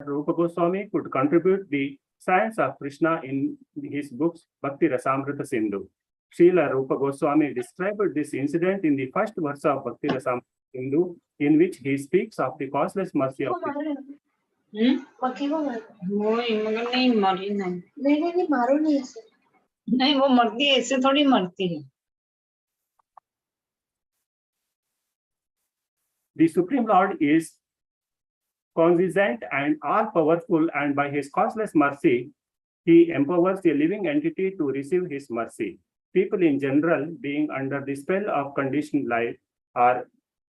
Rupa Goswami could contribute the science of Krishna in his books Bhakti Rasamrita Sindhu. Srila Rupa Goswami described this incident in the first verse of Bhakti Rasamrita Sindhu, in which he speaks of the causeless mercy of Krishna. नहीं वो मरती है, ऐसे थोड़ी मरती है. The Supreme Lord is cognizant and all-powerful, and by his causeless mercy, he empowers a living entity to receive his mercy. People in general, being under the spell of conditioned life, are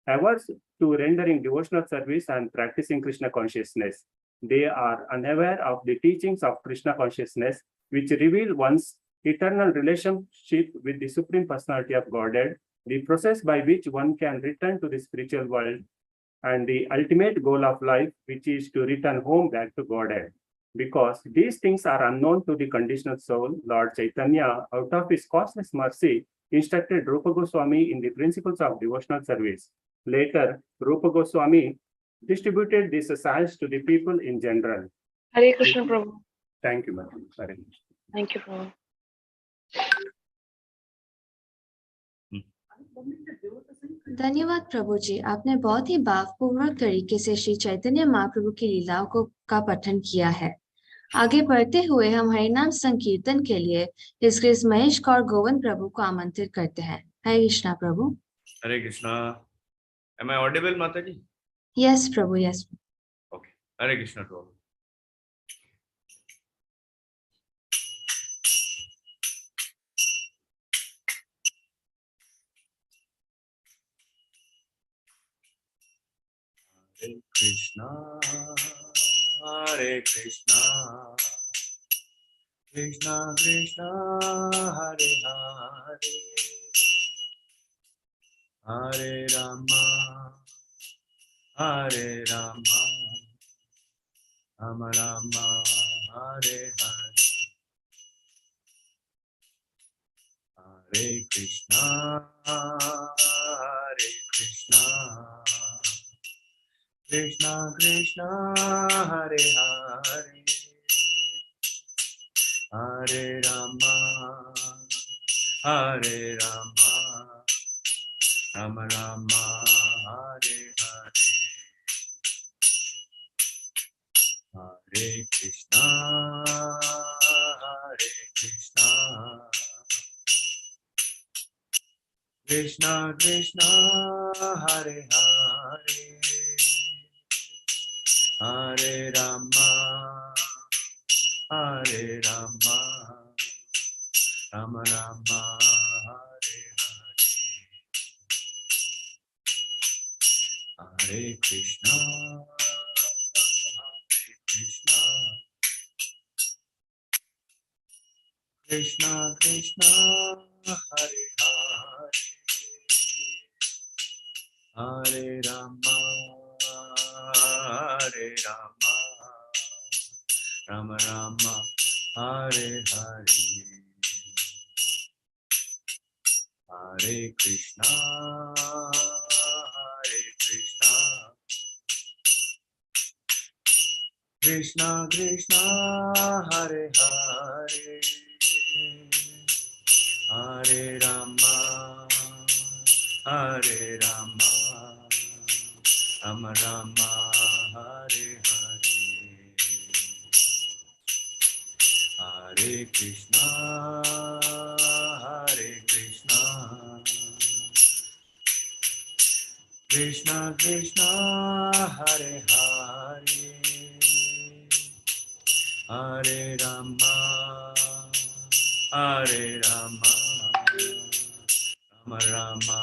averse to rendering devotional service and practicing Krishna consciousness. They are unaware of the teachings of Krishna consciousness, which reveal one's eternal relationship with the Supreme Personality of Godhead, the process by which one can return to the spiritual world, and the ultimate goal of life, which is to return home back to Godhead. Because these things are unknown to the conditional soul, Lord Chaitanya, out of his causeless mercy, instructed Rupa Goswami in the principles of devotional service. Later, Rupa Goswami distributed this science to the people in general. Hare Krishna, Prabhu. Thank you, Madam. Thank you, Prabhu. धन्यवाद प्रभु जी, आपने बहुत ही भावपूर्वक तरीके से श्री चैतन्य महाप्रभु की लीलाओं का पठन किया है। आगे बढ़ते हुए हम हरिनाम संकीर्तन के लिए इस महेश कौर गोविंद प्रभु को आमंत्रित करते हैं। हरे कृष्णा प्रभु। हरे Krishna. Am I audible, Mataji? Yes, Prabhu. Yes. Okay. Hare Krishna to all. Hare Krishna, Hare Krishna, Krishna Krishna, Hare Hare, Hare Rama, Hare Rama, Rama Rama, Hare Hare, Hare Krishna, Hare Krishna, Krishna Krishna, Hare Hare, Hare Rama, Hare Rama, Rama Rama, Hare Hare, Hare Krishna, Hare Krishna, Krishna Krishna, Hare Hare, Hare Rama, Hare Rama, Rama Rama, Hare Hare, Hare Krishna, Hare Krishna, Krishna Krishna, Hare Hare, Hare Rama, Hare Rama, Rama Rama, Hare Hare, Hare Krishna, Hare Krishna, Krishna Krishna, Hare Hare, Hare Rama, Hare Rama, Rama Rama, Hare Hare, Hare Krishna, Hare Krishna, Krishna Krishna, Hare Hare, Hare Rama, Hare Rama, Rama Rama,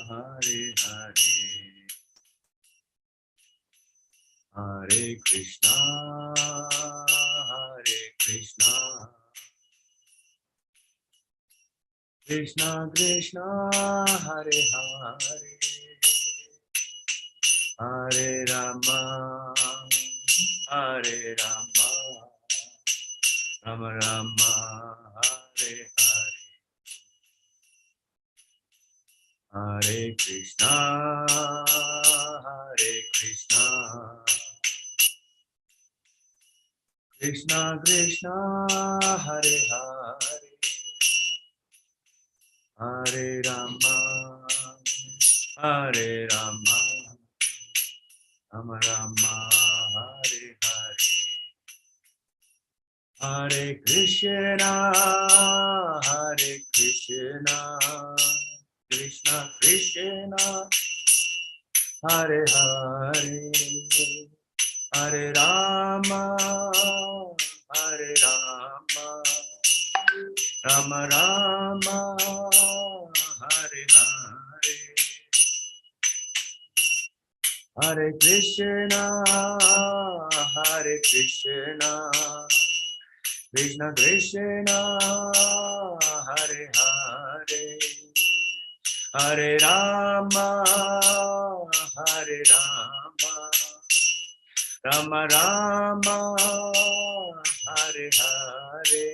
Hare Hare, Hare Krishna, Hare Krishna, Krishna Krishna, Hare Hare, Hare Rama, Hare Rama, Rama Rama, Hare Hare, Hare Krishna, Hare Krishna, Krishna Krishna Hare Hare Hare Rama Hare Rama Rama Rama Hare Hare Hare Krishna Krishna Krishna Hare Hare Hare Rama Rama Rama Hare Hare Hare Krishna Krishna Krishna Hare Hare Hare Rama Rama Rama Hare Hare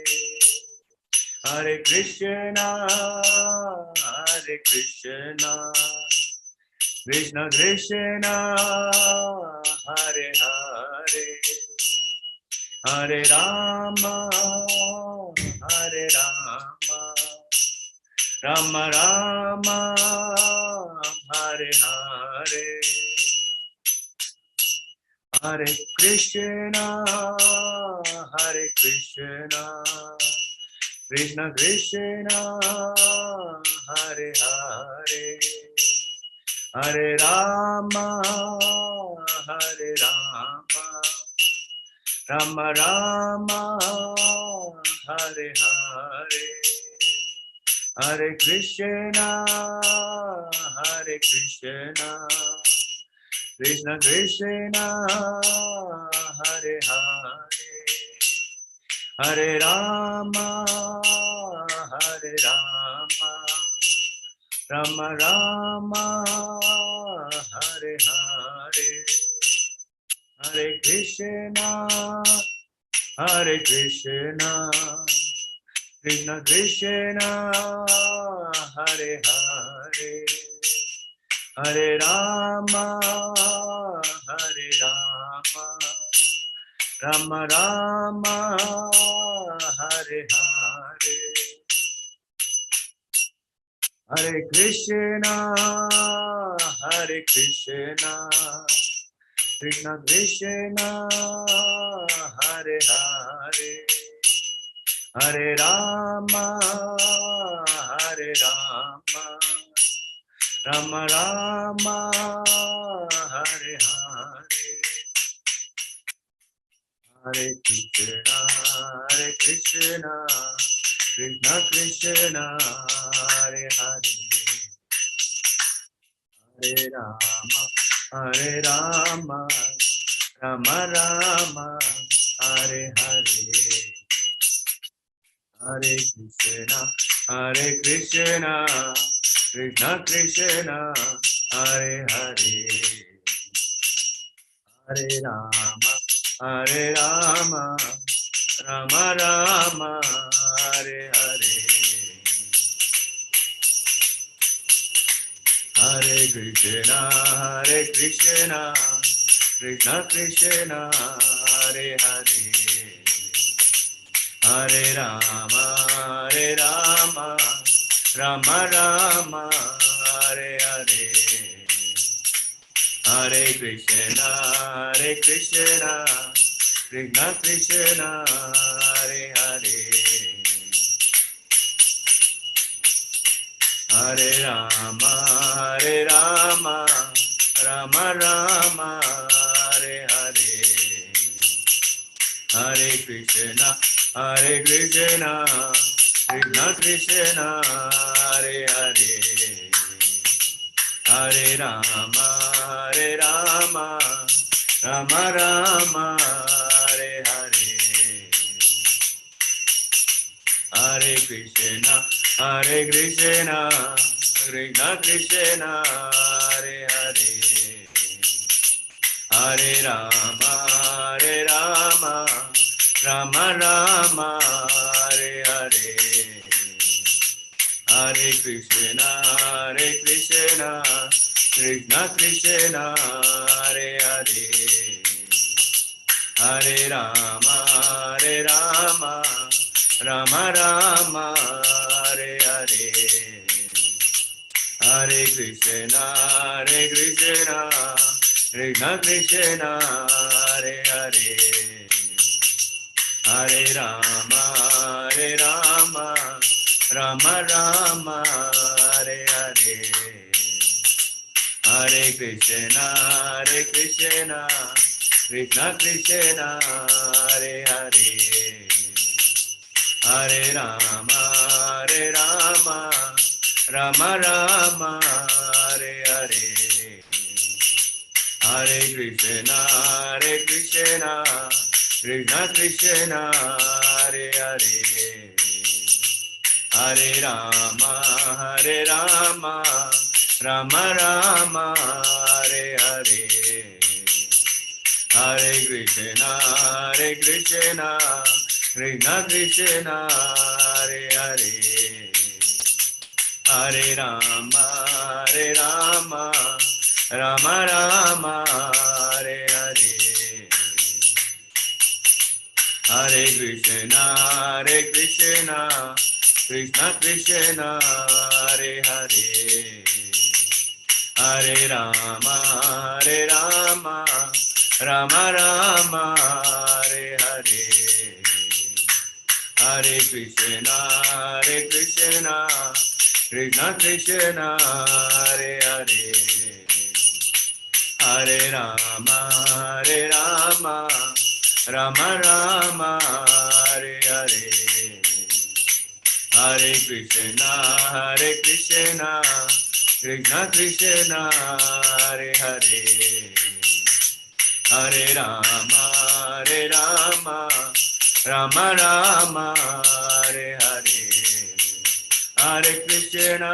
Hare Krishna Krishna Krishna Hare Hare Hare Rama Rama Rama Hare Hare Hare Krishna Krishna Krishna Hare Hare Hare Rama Rama Rama Hare Hare Hare Krishna Krishna Krishna Hare Hare Hare Rama Rama Rama Hare Hare Hare Krishna Krishna Krishna Hare Hare Hare Rama Rama Rama Hare Hare Hare Krishna Krishna Krishna Hare Hare Hare Rama Rama Rama Hare Hare Hare Krishna Krishna Krishna Hare Hare Hare Rama Rama Rama Hare Hare Hare Krishna Krishna Krishna Hare Hare Hare Rama Rama Rama Hare Hare Hare Krishna Krishna Krishna Hare Hare Hare Rama Rama Rama Hare Hare Hare Krishna Krishna Krishna Hare Hare Hare Rama Rama Rama Hare Hare Hare Krishna Krishna Krishna Hare Hare Hare Rama Rama Rama Hare Hare Hare Krishna Krishna Krishna Hare Hare Hare Rama Rama Rama Hare Hare Hare Krishna Krishna Krishna Hare Hare Hare Rama, Rama Rama, Hare Hare. Hare Krishna, Krishna Krishna, Hare Hare. Hare Rama, Rama Rama, Hare Hare. Hare Krishna, Krishna Krishna, Hare Hare. Hare Rama, Rama Rama, Hare Hare. Hare Krishna, Krishna Krishna, Hare Hare. Hare Rama, Rama Rama, Hare Hare. Hare Krishna, Krishna Krishna, Hare Hare. Hare Rama, Rama Rama, Hare Hare. Hare Krishna, Krishna Krishna, Hare Hare. Hare Rama, Rama Rama, Hare Hare. Hare Krishna, Krishna Krishna, Hare Hare. Hare Rama, Rama Rama, Hare Hare. Hare Krishna, Krishna Krishna, Hare Hare. Hare Rama, Rama Rama, Hare Hare. Hare Krishna,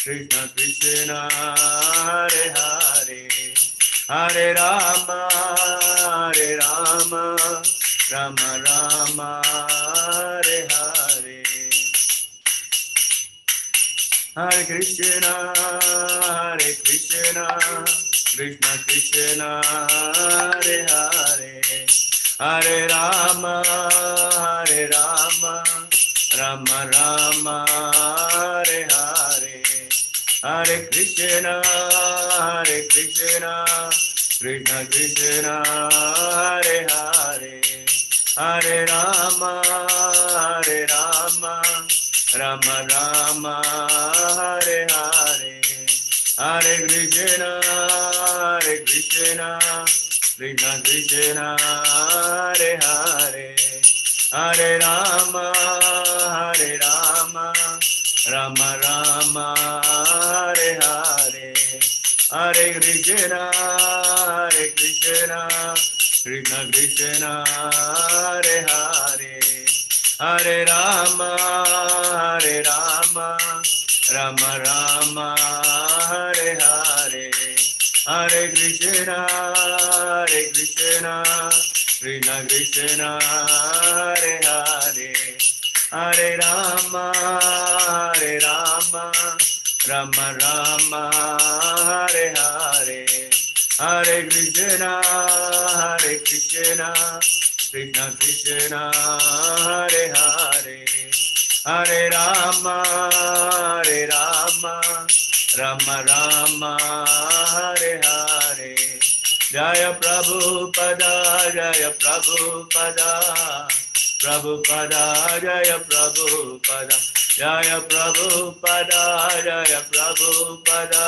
Krishna Krishna, Hare Hare. Hare Rama, Rama Rama, Hare Hare. Hare Krishna, Krishna Krishna, Hare Hare. Hare Rama, Rama Rama, Hare Hare. Hare Krishna, Krishna Krishna, Hare Hare. Hare Rama, Rama Rama, Hare Hare. Hare Krishna, Krishna Krishna, Hare Hare. Hare Rama, Rama Rama, Hare Hare. Hare Krishna, Krishna Krishna, Hare Hare. Hare Rama, Rama Rama, Hare Hare. Hare Krishna, Krishna Krishna, Hare Hare. Hare Rama, Rama Rama, Hare Hare. Hare Krishna, Krishna Krishna, Hare Hare. Hare Rama, Rama Rama, Hare Hare. Jaya Prabhupada, Jaya Prabhupada, Prabhupada, Jaya Prabhupada, Jaya Prabhupada, Jaya Prabhupada,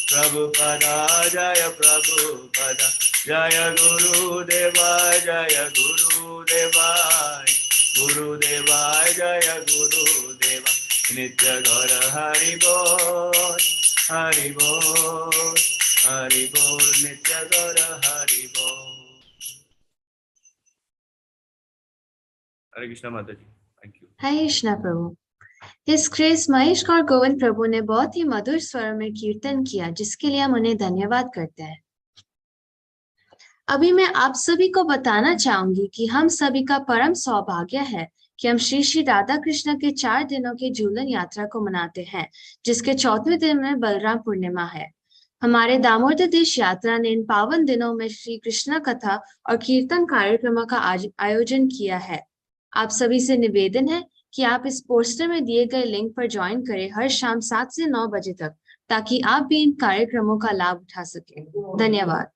Prabhupada, Jaya Prabhupada, Jaya Guru Deva, Jaya Guru Deva, Guru Deva, Jaya Guru Deva. Nitya Gaura Hari Bol, Hari Bol, Hari Bol, Nitya Gaura Hari Bol. Hare Krishna Mataji, thank you. हरे कृष्णा प्रभु। इस craze Mahesh और गोविंद प्रभु ने बहुत ही मधुर स्वर में कीर्तन किया, जिसके लिए हम उन्हें धन्यवाद करते हैं। अभी मैं आप सभी को बताना चाहूंगी कि हम सभी का परम सौभाग्य है कि हम श्री श्री राधा कृष्ण के 4 दिनों की झूलन यात्रा को मनाते हैं, जिसके 4वें दिन में बलराम पूर्णिमा है। हमारे दामोदर देश यात्रा ने इन पावन दिनों में श्री कृष्ण कथा और कीर्तन कार्यक्रमों का आयोजन किया है। आप सभी से निवेदन है कि आप इस पोस्टर में दिए गए लिंक पर ज्वाइन करें हर शाम 7 से 9 बजे तक, ताकि आप भी इन कार्यक्रमों का लाभ उठा सकें। धन्यवाद।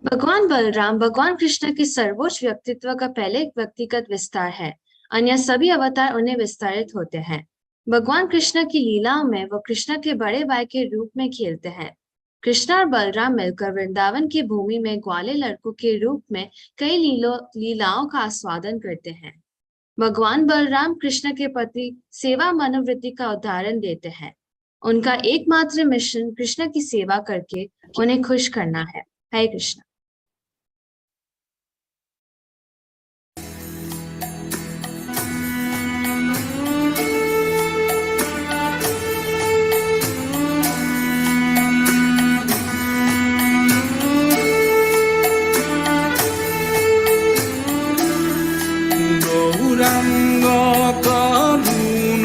भगवान बलराम भगवान कृष्ण के सर्वोच्च व्यक्तित्व का पहले व्यक्तिगत विस्तार है। अन्य सभी अवतार उन्हें विस्तारित होते हैं। भगवान कृष्ण की लीलाओं में वो कृष्ण के बड़े भाई के रूप में खेलते हैं। कृष्ण और बलराम मिलकर वृंदावन की भूमि में ग्वाले लड़कों के रूप में कई लीलाओं का आस्वादन करते हैं। भगवान बलराम कृष्ण के प्रति सेवा मनोवृत्ति का उदाहरण देते हैं। उनका एकमात्र मिशन कृष्ण की सेवा करके उन्हें खुश करना है। हरे कृष्ण। গৌরাঙ্গ করুণ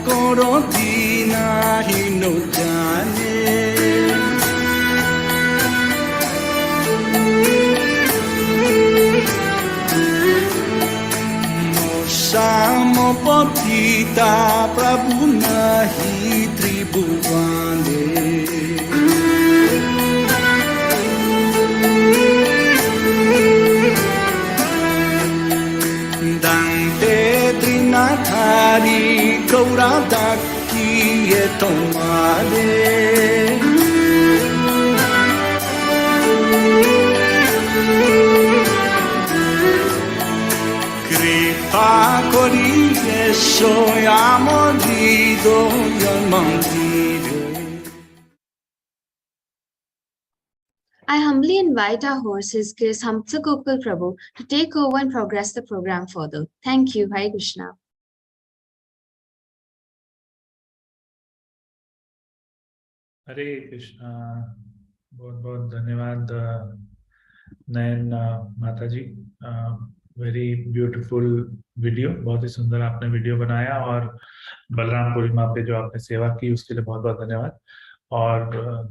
কর দীনাহীন জানে শ্যাম পতিতা প্রভু নাহি ত্রিভুবনে Trinatari Gauradaki tomare Kripa kori esho amodido yamandire. I humbly invite our host, His Grace Hamsa Gopal Prabhu, to take over and progress the program further. Thank you. Hare Krishna. हरे कृष्णा। बहुत बहुत धन्यवाद नयन माता जी। वेरी ब्यूटीफुल वीडियो, बहुत ही सुंदर आपने video बनाया और बलराम पूर्णिमा पे जो आपने सेवा की उसके लिए बहुत बहुत धन्यवाद। और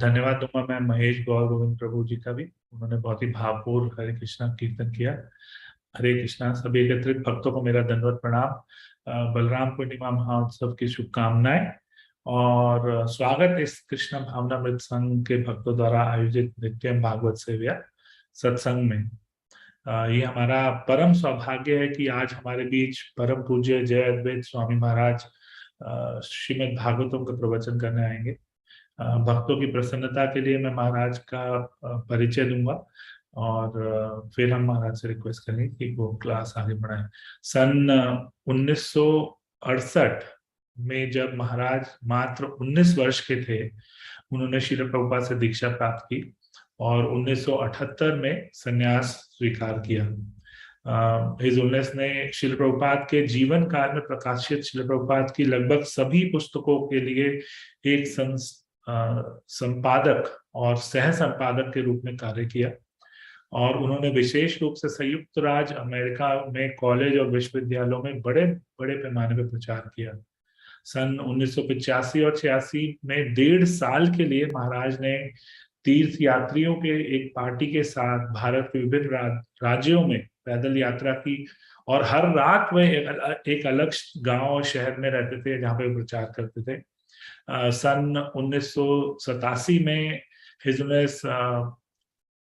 धन्यवाद दूंगा मैं महेश गौर गोविंद प्रभु जी का भी, उन्होंने बहुत ही भावपूर्ण हरे कृष्णा कीर्तन किया। हरे कृष्णा। सभी एकत्रित भक्तों को मेरा दंडवत प्रणाम। बलराम पूर्णिमा महोत्सव की शुभकामनाएं और स्वागत इस कृष्ण भावनामृत संघ के भक्तों द्वारा आयोजित नित्यम भागवत सेवा सत्संग में। ये हमारा परम सौभाग्य है कि आज हमारे बीच परम पूज्य जयद्वैत स्वामी महाराज श्रीमद् भागवतम का प्रवचन करने आएंगे। भक्तों की प्रसन्नता के लिए मैं महाराज का परिचय दूंगा और फिर हम महाराज से रिक्वेस्ट करेंगे कि वो क्लास आगे बढ़ाएं। सन 1968 में जब महाराज मात्र 19 वर्ष के थे, उन्होंने श्रील प्रभुपाद से दीक्षा प्राप्त की और 1978 में संन्यास स्वीकार किया। हिज ऑनरेस ने श्रील प्रभुपाद के जीवन काल में प्रकाशित श्रील प्रभुपाद की लगभग सभी पुस्तकों के लिए एक संपादक और सह संपादक के रूप में कार्य किया और उन्होंने विशेष रूप से संयुक्त राज्य अमेरिका में कॉलेज और विश्वविद्यालयों में बड़े बड़े पैमाने पर प्रचार किया। सन 1985 और 86 में 1.5 साल के लिए महाराज ने तीर्थ यात्रियों के एक पार्टी के साथ भारत के विभिन्न राज्यों में पैदल यात्रा की और हर रात वे एक अलग गांव और शहर में रहते थे जहां पे प्रचार करते थे। सन 1987 में हिज ऑनरेस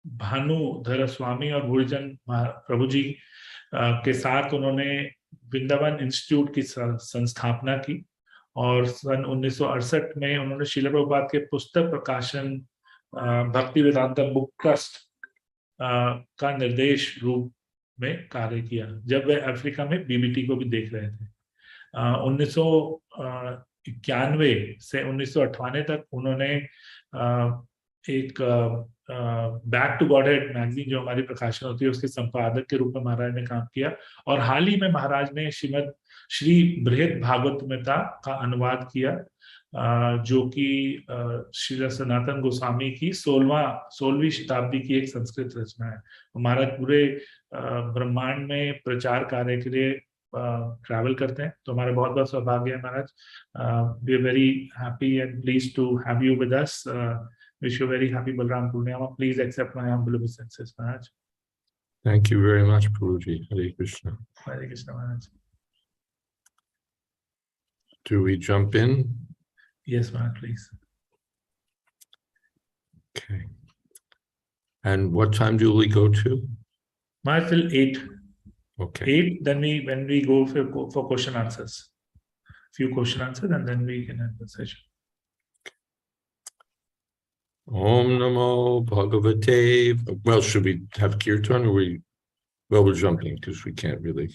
भानुधर स्वामी और भूरिजन प्रभु जी के साथ उन्होंने वृंदावन इंस्टीट्यूट की संस्थापना की और सन 1968 में उन्होंने श्रील प्रभुपाद के पुस्तक प्रकाशन भक्ति वेदांता बुक ट्रस्ट का निर्देश रूप में कार्य किया जब वे अफ्रीका में बीबीटी को भी देख रहे थे। 1991 से 1998 तक उन्होंने एक बैक टू गॉडहेड मैगजीन जो हमारी प्रकाशन होती है उसके संपादक के रूप में महाराज ने काम किया और हाल ही में महाराज ने श्रीमद श्री बृहद भागवतमृता का अनुवाद किया जो कि श्री सनातन गोस्वामी की 16वीं शताब्दी की एक संस्कृत रचना है। महाराज पूरे ब्रह्मांड में प्रचार कार्य के लिए ट्रैवल करते हैं। तो हमारे बहुत बहुत सौभाग्य है महाराज। We are very happy and please to have you with us. Wish you very happy Balaram Purnima. Please accept my humble obeisances महाराज। Thank you very much, Prabhuji. Hare Krishna. Hare Krishna महाराज। Do we jump in? Yes महाराज, please. Okay. And what time do we go to? Maharaj, till 8. Okay. 8, then when we go for question answers. Few question answers and then we can end the session. Om Namo Bhagavate. Well, should we have kirtan or we're jumping because we can't really.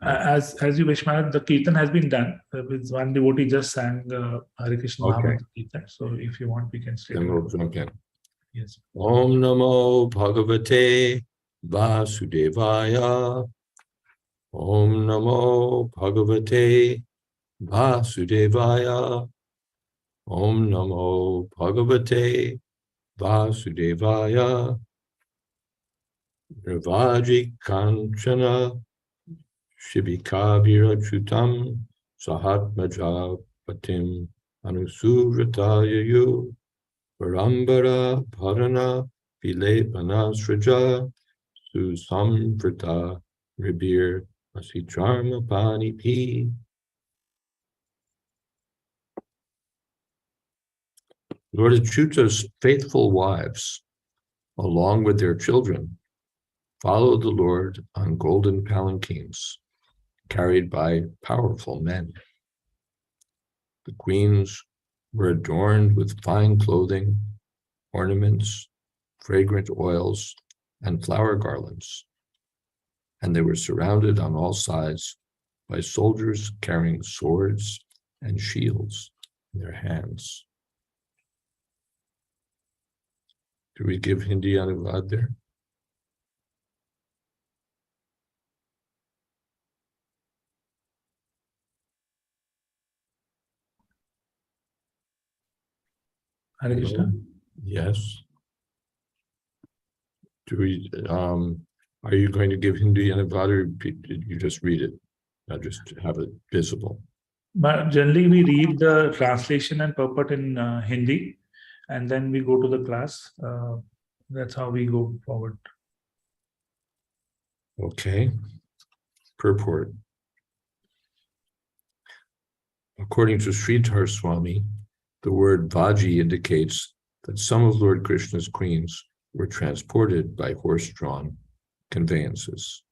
As you wish, Maharaj. The kirtan has been done. With one devotee just sang Hare Krishna Mahamantra Kirtan. So if you want, we can stay. Then we'll jump in. Yes. Om Namo Bhagavate Vasudevaya. Om Namo Bhagavate Vasudevaya. Om Namo Bhagavate Vasudevaya. Nirvaji Kanchana Shibikavira Chutam Sahatmaja Patim Anusuvrataya Varambara Bharana Vilepana Sraja Susamvrita Ribir Asicharma Pani Pi. Lord Achyuta's faithful wives, along with their children, followed the Lord on golden palanquins, carried by powerful men. The queens were adorned with fine clothing, ornaments, fragrant oils, and flower garlands, and they were surrounded on all sides by soldiers carrying swords and shields in their hands. Do we give Hindi anuvad there? Hare Krishna. Yes. Do we, are you going to give Hindi anuvad or did you just read it? I'll just have it visible. But generally, we read the translation and purport in Hindi, and then we go to the class. That's how we go forward. Okay. Purport. According to Sridhar Swami, the word Vaji indicates that some of Lord Krishna's queens were transported by horse-drawn conveyances.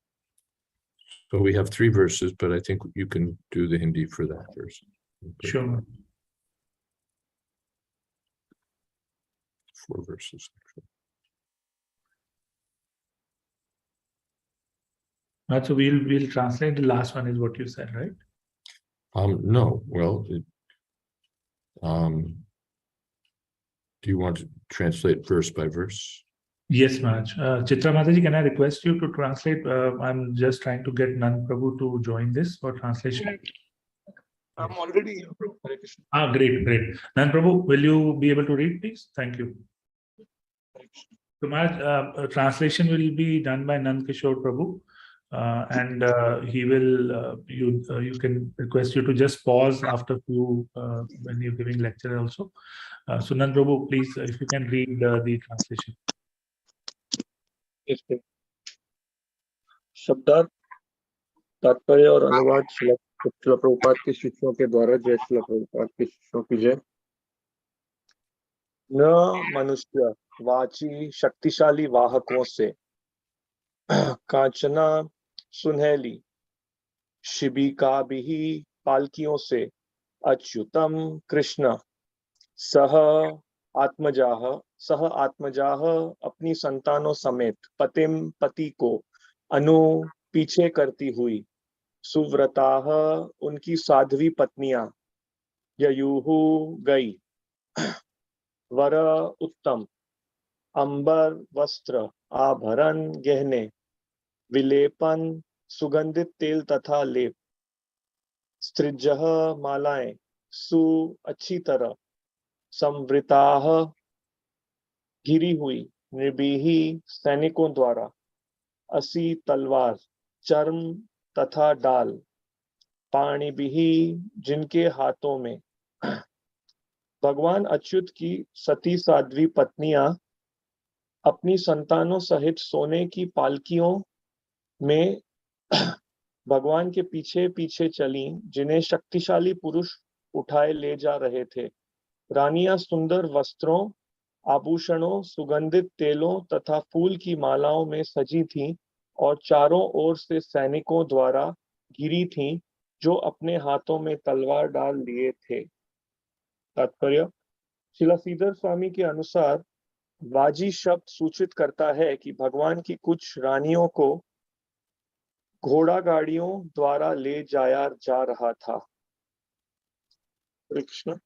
So we have 3 verses, but I think you can do the Hindi for that verse. Sure. 4 verses, actually. So we'll translate the last one is what you said, right? No, well, do you want to translate verse by verse? Yes, Maharaj. Chitra Mataji, can I request you to translate? I'm just trying to get Nan Prabhu to join this for translation. I'm already here, bro. Hare Krishna. Great, great. Nan Prabhu, will you be able to read, please? Thank you. So, Maharaj, translation will be done by Nand Kishore Prabhu. And he will, you can request you to just pause after few when you're giving lecture also. So Nand Prabhu, please, if you can read the translation. Yes, sir. शब्दार्थ तात्पर्य और अनुवाद श्रील प्रभुपाद के शिष्यों के द्वारा। जय श्रील प्रभुपाद के शिष्यों की जय। न मनुष्य वाची शक्तिशाली वाहकों से कांचना सुनहली शिबिका भी पालकियों से अच्युतम कृष्ण सह आत्मजाह अपनी संतानों समेत पति को अनु पीछे करती हुई सुव्रताः उनकी साध्वी पत्नियां ययुहु गई। वर उत्तम अंबर वस्त्र आभरण गहने विलेपन सुगंधित तेल तथा लेप स्त्रिजः मालाएं सु अच्छी तरह संवृताः घिरी हुई निर्भीही सैनिकों द्वारा असी तलवार चर्म तथा डाल, पाणी बिही जिनके हाथों में। भगवान अच्युत की सती साध्वी पत्नियां अपनी संतानों सहित सोने की पालकियों में भगवान के पीछे पीछे चली, जिन्हें शक्तिशाली पुरुष उठाए ले जा रहे थे। रानियां सुंदर वस्त्रों, आभूषणों, सुगंधित तेलों तथा फूल की मालाओं में सजी थीं और चारों ओर से सैनिकों द्वारा घिरी थीं, जो अपने हाथों में तलवार डाल लिए थे। तात्पर्य: श्रील श्रीधर स्वामी के अनुसार वाजी शब्द सूचित करता है कि भगवान की कुछ रानियों को घोड़ा गाड़ियों द्वारा ले जाया जा रहा था। हरे Krishna.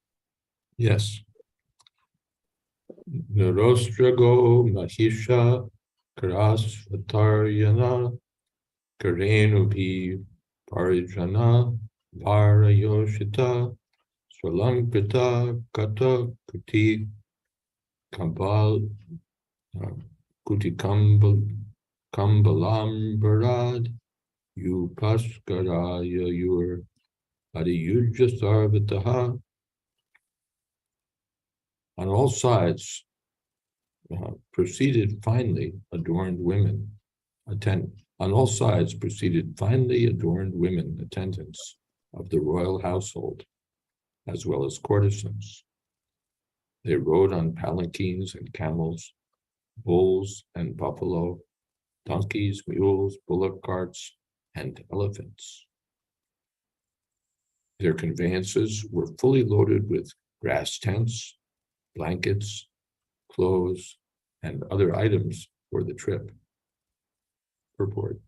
Yes. Narostrago Mahisha Karasvataryana Karenubhi Parijana Varayoshita Swalankita Kata Kuti Kambal Kuti Kambalambarad Upaskaraya Yur Adiyuja Sarvataha. On all sides proceeded finely adorned women, on all sides proceeded finely adorned women attendants of the royal household, as well as courtesans. They rode on palanquins and camels, bulls and buffalo, donkeys, mules, bullock carts, and elephants. Their conveyances were fully loaded with grass tents, blankets, clothes, and other items for the trip. Purport.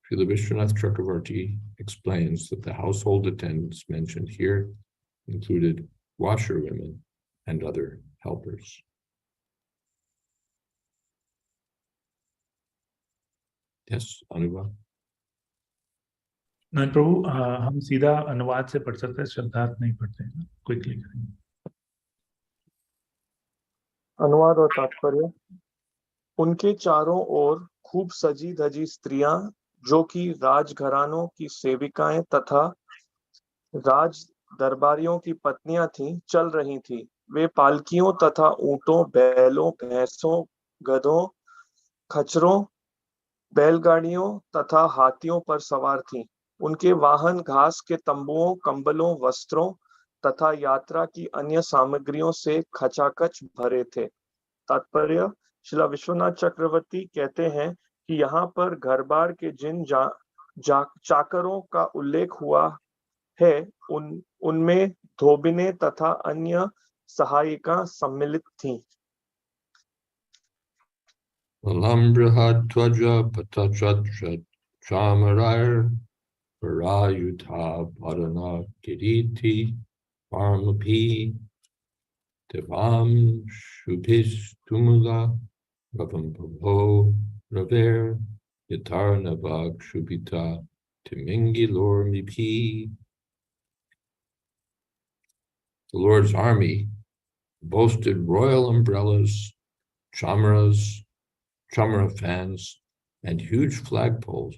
Srila Vishwanath Chakravarti explains that the household attendants mentioned here included washerwomen and other helpers. Yes, Anubhav? नहीं प्रभु, हम सीधा अनुवाद से पढ़ सकते हैं, शब्दार्थ नहीं पढ़ते हैं, क्विकली करेंगे। अनुवाद और तात्पर्य: उनके चारों ओर खूब सजी धजी स्त्रियां, जो कि राजघरानों की सेविकाएं तथा राज दरबारियों की पत्नियां थीं, चल रही थीं। वे पालकियों तथा ऊंटों, बैलों, भैंसों, गधों, खच्चरों, बैलगाड़ियों तथा हाथियों पर सवार थीं। उनके वाहन घास के तंबुओं, कंबलों, वस्त्रों तथा यात्रा की अन्य सामग्रियों से खचाखच भरे थे। तात्पर्य: श्रील विश्वनाथ चक्रवर्ती कहते हैं कि यहाँ पर घर बार के जिन चाकरों का उल्लेख हुआ है, उनमें धोबिनें तथा अन्य सहायिका सम्मिलित थीं। Alambrahadwaja Patachatra Chamarar Parayudha Padana Kiriti Parmapi Devam Shubhis Tumula Ravam Pavo Raver Yatarnavag Shubhita Timingi Lor Mipi. The Lord's army boasted royal umbrellas, chamara fans, and huge flagpoles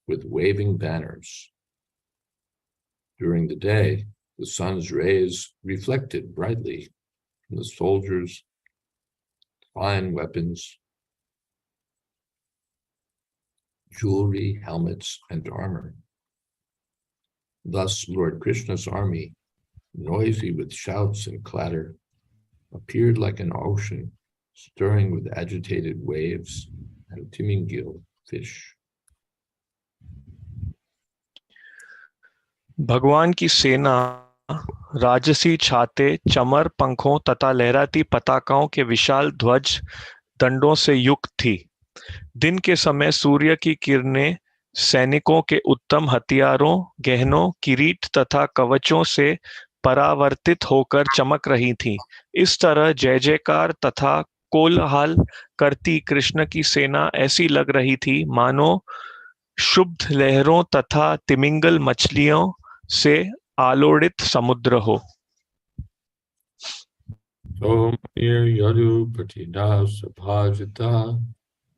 with waving banners. During the day, the sun's rays reflected brightly from the soldiers' fine weapons, jewelry, helmets, and armor. Thus, Lord Krishna's army, noisy with shouts and clatter, appeared like an ocean stirring with agitated waves and timingil fish. भगवान की सेना राजसी छाते, चमर, पंखों तथा लहराती पताकाओं के विशाल ध्वज दंडों से युक्त थी। दिन के समय सूर्य की किरणें सैनिकों के उत्तम हथियारों, गहनों, किरीट तथा कवचों से परावर्तित होकर चमक रही थीं। इस तरह जय जयकार तथा कोलाहल करती कृष्ण की सेना ऐसी लग रही थी मानो शुद्ध लहरों तथा तिमिंगल मछलियों से आलोड़ित समुद्र हो। Somir yadu patina sabhajita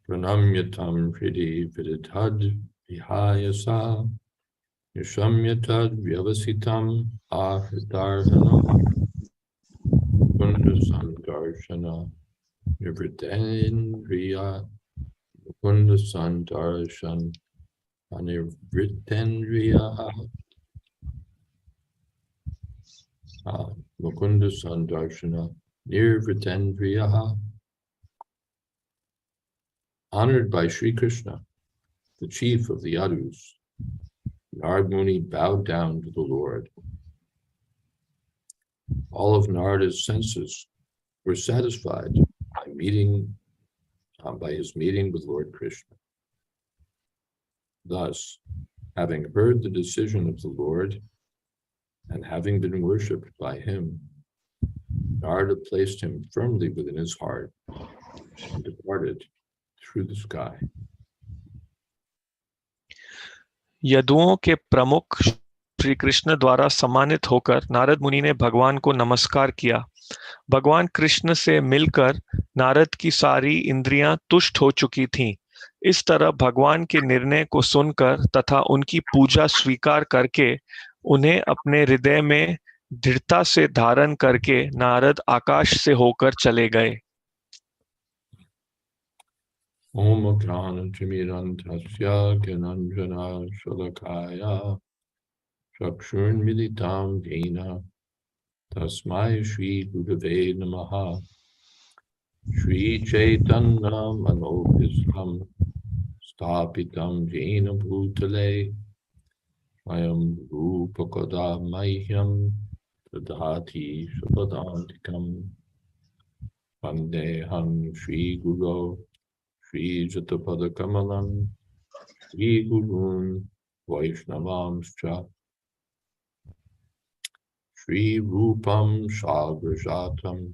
pranamyatam hridi viditad Vihayasa Yashamyatad Vyavasitam Ahritarhanam Kunda Sandarshana Nivritendriya Kunda Sandarshan Anirvritendriya Mukunda Sandarshana Nirvritendriya. Honored by Sri Krishna, the chief of the Yadus, Narad Muni bowed down to the Lord. All of Narada's senses were satisfied by his meeting with Lord Krishna. Thus, having heard the decision of the Lord and having been worshipped by him, Narada placed him firmly within his heart and departed through the sky. यदुओं के प्रमुख श्री कृष्ण द्वारा सम्मानित होकर नारद मुनि ने भगवान को नमस्कार किया। भगवान कृष्ण से मिलकर नारद की सारी इंद्रियां तुष्ट हो चुकी थीं। इस तरह भगवान के निर्णय को सुनकर तथा उनकी पूजा स्वीकार करके उन्हें अपने हृदय में दृढ़ता से धारण करके नारद आकाश से होकर चले गए। Om Jnana-Timirantasya Gyananjana Shalakaya Chakshurn Militam Jena Tasmai Shri Gurave Namaha. Shri Chaitanya Manobhisram Stapitam Jena Bhutale Swayam Rupakada Mahyam Tadhati Shapadantikam Vandeham Shri Guru Shri Jatapada Kamalam Shri Gurun Vaishnavamscha Shri Rupam Shagrajatam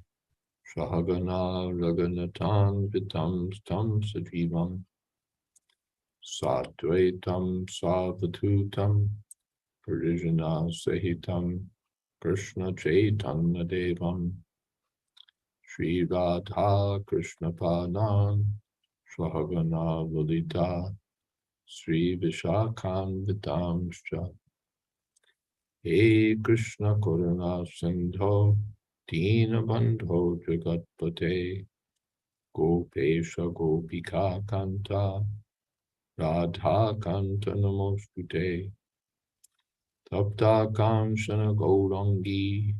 Shahagana Raganatan Vitam Stam Sajivam Satvaitam Savatutam Parijana Sahitam Krishna Chaitanya Devam Shri Radha Krishna Padan Swahagana Vadita Sri Vishakhan Vitamscha. He Krishna Koruna Sindho Dina Bandho Jagatpate Gopesha Gopika Kanta Radha Kanta Namostute Tapta Kamshana Gaurangi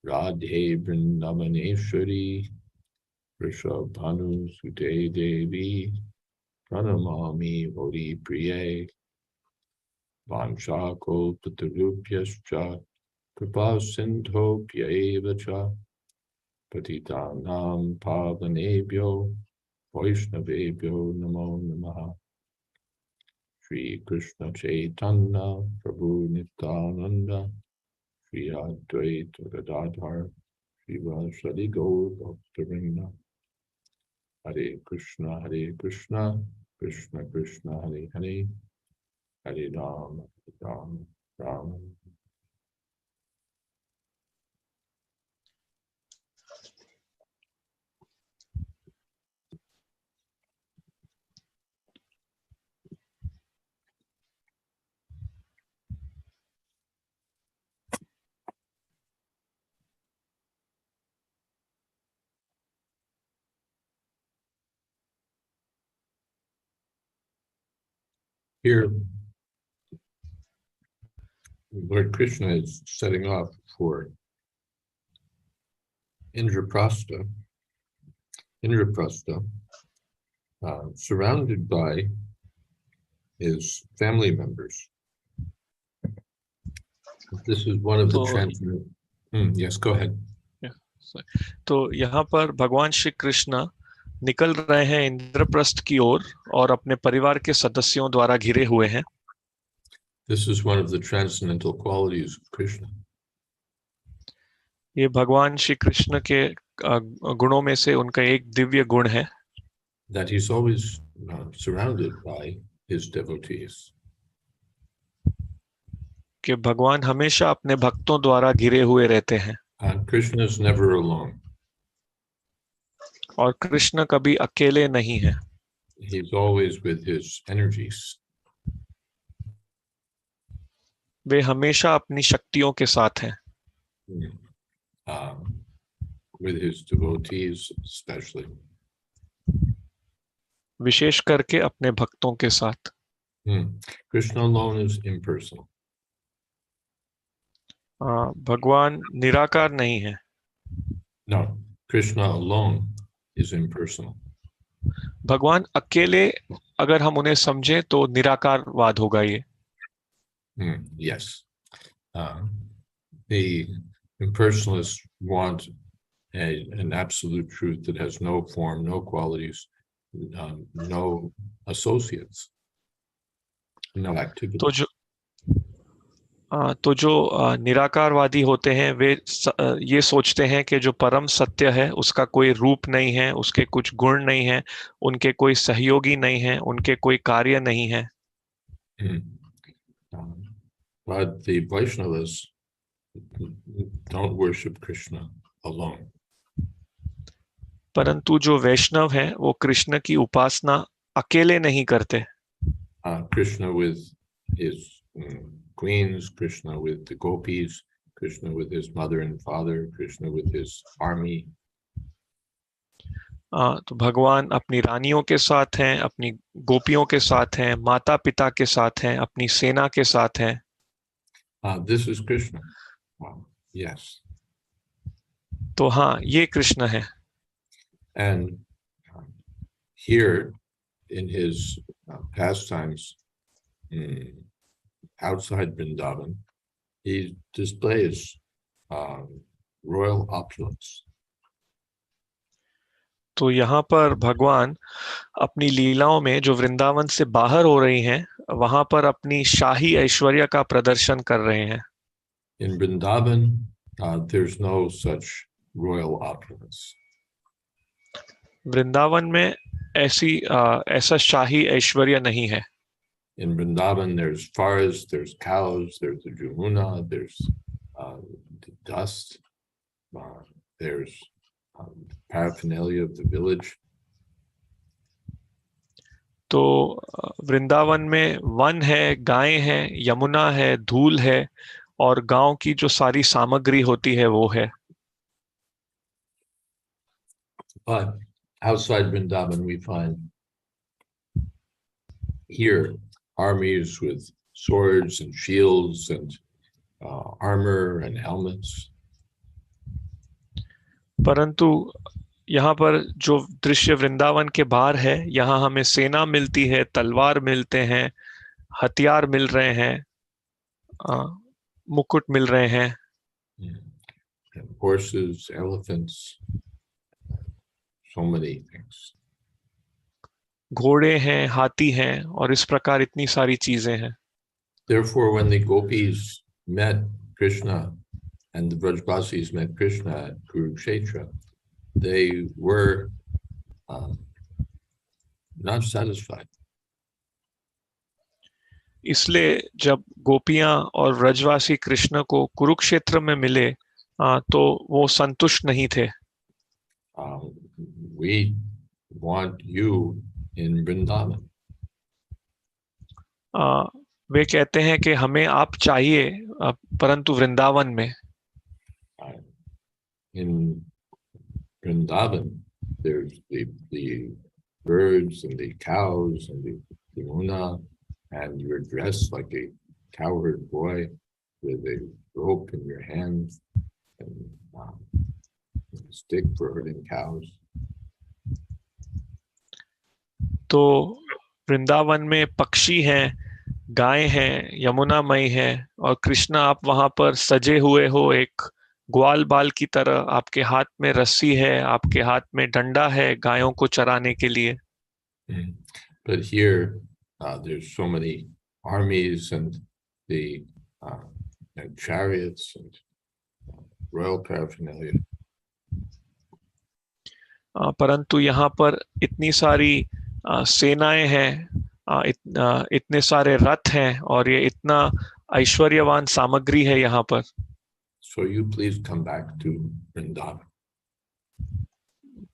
Radhe Vrindavaneshwari Rishabhanu Sute Devi Pranamami Hori Priye Vanchako Patarupyascha Kripa Sindho Pyaevacha Patitanam Pavanebhyo Vaishnavebhyo Namo Namaha. Shri Krishna Chaitanya Prabhu Nityananda Shri Advaita Gadadhar Shri Vasadi Gaur Bhaktivinoda. Hare Krishna, Krishna Krishna, Hare Hare, Hare Rama, Rama Rama. Here, Lord Krishna is setting off for Indraprastha, surrounded by his family members. This is one of the transient. Yes, go ahead. तो यहाँ पर भगवान श्री कृष्ण निकल रहे हैं इंद्रप्रस्थ की ओर और अपने परिवार के सदस्यों द्वारा घिरे हुए हैं। This is one of the transcendental qualities of Krishna. ये भगवान श्री कृष्ण के गुणों में से उनका एक दिव्य गुण है। That he's always surrounded by his devotees. कि भगवान हमेशा अपने भक्तों द्वारा घिरे हुए रहते हैं। And Krishna is never alone. और कृष्ण कभी अकेले नहीं है। He's always with his energies. वे हमेशा अपनी शक्तियों के साथ हैं, with his devotees especially. विशेष करके अपने भक्तों के साथ। Krishna alone is impersonal. भगवान निराकार नहीं है। No, Krishna alone is impersonal. भगवान अकेले अगर हम उन्हें समझें तो निराकारवाद होगा ये। Yes. The impersonalists want an absolute truth that has no form, no qualities, no associates, no activity. तो जो निराकारवादी होते हैं वे ये सोचते हैं कि जो परम सत्य है उसका कोई रूप नहीं है, उसके कुछ गुण नहीं है, उनके कोई सहयोगी नहीं है, उनके कोई कार्य नहीं है। But the Vaishnavas don't worship Krishna alone. परंतु जो वैष्णव हैं वो कृष्ण की उपासना अकेले नहीं करते। Krishna with his queens, Krishna with the gopis, Krishna with his mother and father, Krishna with his army. तो भगवान अपनी रानियों के साथ हैं, अपनी गोपियों के साथ हैं, माता पिता के साथ हैं, अपनी सेना के साथ हैं। This is Krishna. Yes. तो हाँ, ये कृष्ण है। And here in his pastimes outside Vrindavan, he displays royal opulence. तो यहाँ पर भगवान अपनी लीलाओं में जो वृंदावन से बाहर हो रही हैं, वहां पर अपनी शाही ऐश्वर्य का प्रदर्शन कर रहे हैं। In Vrindavan, there's no such royal opulence. Vrindavan में ऐसा शाही ऐश्वर्य नहीं है। In Vrindavan, there's forests, there's cows, there's the Jamuna, there's the dust, there's paraphernalia of the village. तो वृंदावन में वन है, गायें हैं, यमुना है, धूल है और गांव की जो सारी सामग्री होती है वो है। But outside Vrindavan, we find here armies with swords and shields and armor and helmets. परंतु यहाँ पर जो दृश्य वृंदावन के बाहर है, यहाँ हमें सेना मिलती है, तलवार मिलते हैं, हथियार मिल रहे हैं, मुकुट मिल रहे हैं, And horses, elephants, so many things. घोड़े हैं, हाथी हैं और इस प्रकार इतनी सारी चीजें हैं। Therefore, when the gopis met Krishna and the Vrajvasis met Krishna at Kurukshetra, they were not satisfied. इसलिए जब गोपियां और व्रजवासी कृष्ण को कुरुक्षेत्र में मिले तो वो संतुष्ट नहीं थे। We want you in Vrindavan. वे कहते हैं कि हमें आप चाहिए परंतु वृंदावन में। In Vrindavan, there's the birds and the cows and the Yamuna, and you're dressed like a cowherd boy with a rope in your hand and a stick for herding cows. तो वृंदावन में पक्षी हैं, गाय हैं, यमुना मई है और कृष्ण आप वहां पर सजे हुए हो एक ग्वाल बाल की तरह, आपके हाथ में रस्सी है, आपके हाथ में डंडा है गायों को चराने के लिए। But here there's so many armies and the chariots and royal paraphernalia. परंतु यहाँ पर इतनी सारी सेनाएं हैं, इतने सारे रथ हैं और ये इतना ऐश्वर्यवान सामग्री है यहाँ पर। So you please come back to Vrindavan.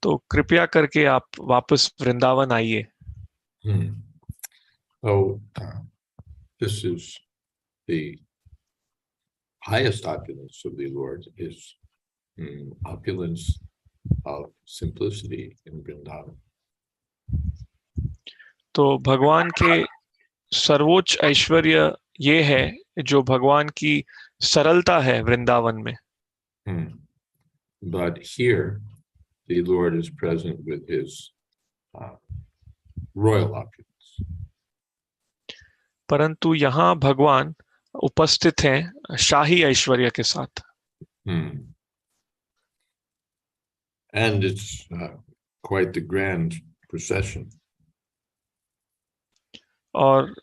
तो कृपया करके आप वापस वृंदावन आइए। So this is the highest opulence of the Lord is opulence of simplicity in Vrindavan. तो भगवान के सर्वोच्च ऐश्वर्य ये है जो भगवान की सरलता है वृंदावन में. But here, the Lord is present with his royal opulence. परंतु यहाँ भगवान उपस्थित हैं शाही ऐश्वर्य के साथ. And it's quite the grand procession. और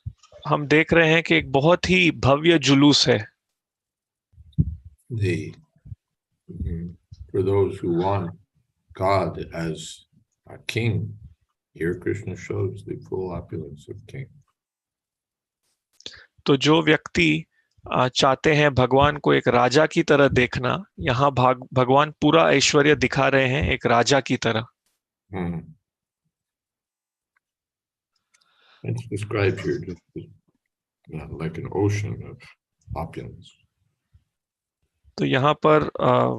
हम देख रहे हैं कि एक बहुत ही भव्य जुलूस है. For those who want God as a king, here Krishna shows the full opulence of king. तो जो व्यक्ति चाहते हैं भगवान को एक राजा की तरह देखना, यहाँ भगवान पूरा ऐश्वर्य दिखा रहे हैं एक राजा की तरह. It's described here just like an ocean of opulence. तो यहाँ पर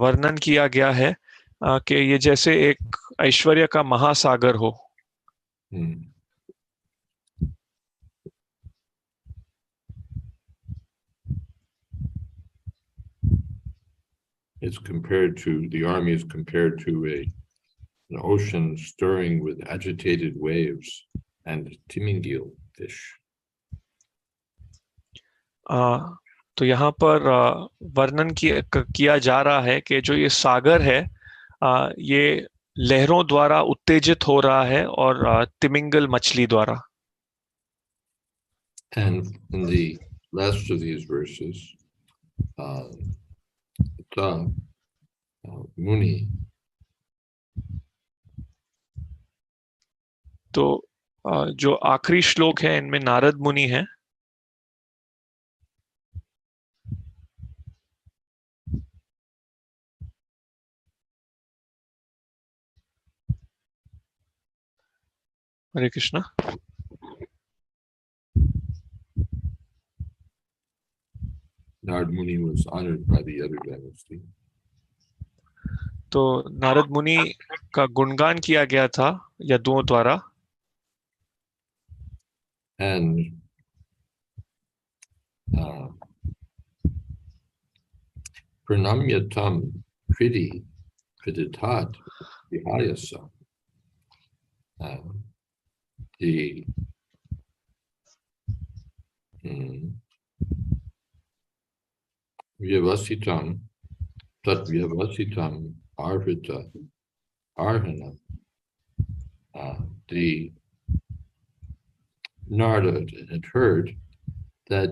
वर्णन किया गया है कि ये जैसे एक ऐश्वर्य का महासागर हो. It's compared to, the army is compared to an ocean stirring with agitated waves and timingil fish. तो यहाँ पर वर्णन किया जा रहा है कि जो ये सागर है ये लहरों द्वारा उत्तेजित हो रहा है और तिमिंगल मछली द्वारा. And in the last of these verses, Muni, तो जो आखिरी श्लोक है इनमें नारद मुनि हैं. हरे Krishna. Narad Muni was honored by the other dynasty. तो नारद मुनि का गुणगान किया गया था यदुओं द्वारा. And pranamyatam kriti kriditat vihayasa. The vyavasitam tat vyavasitam arhita arhana. The Narada had heard that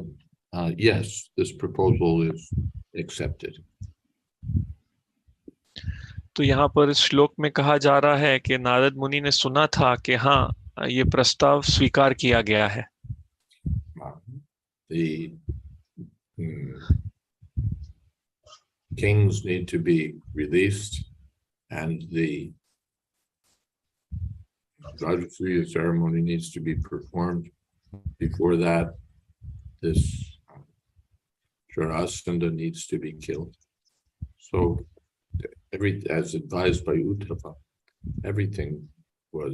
yes, this proposal is accepted. तो यहाँ पर इस श्लोक में कहा जा रहा है कि नारद मुनि ने सुना था कि हाँ ये प्रस्ताव स्वीकार किया गया है. The kings need to be released and the Rajasuya ceremony needs to be performed. Before that, this Jarasandha needs to be killed. So, as advised by Uddhava, everything there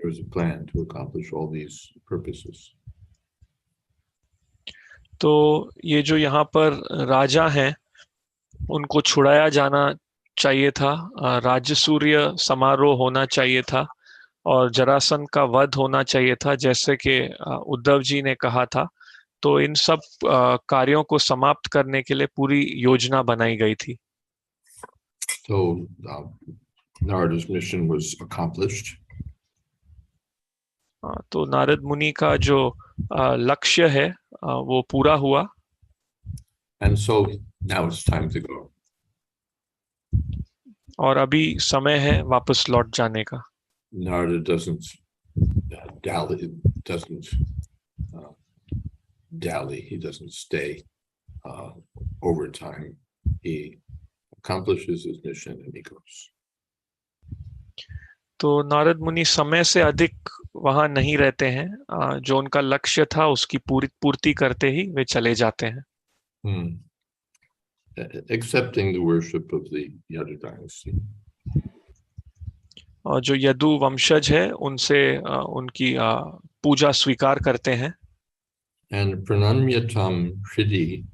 was a plan to accomplish all these purposes. तो ये जो यहाँ पर राजा हैं उनको छुड़ाया जाना चाहिए था, राजसूय समारोह होना चाहिए था और जरासंध का वध होना चाहिए था जैसे कि उद्धव जी ने कहा था. तो इन सब कार्यों को समाप्त करने के लिए पूरी योजना बनाई गई थी. So Narada's mission was accomplished. तो नारद मुनि का जो लक्ष्य है वो पूरा हुआ. And so now it's time to go. और अभी समय है वापस लौट जाने का. Narada doesn't dally. He doesn't stay over time. He accomplishes his mission and he goes. तो नारद मुनि समय से अधिक वहां नहीं रहते हैं. जो उनका लक्ष्य था उसकी पूर्ति करते ही वे चले जाते हैं. accepting the worship of the Yadu dynasty. और जो यदु वंशज है उनसे उनकी पूजा स्वीकार करते हैं. And pranamyatam shridi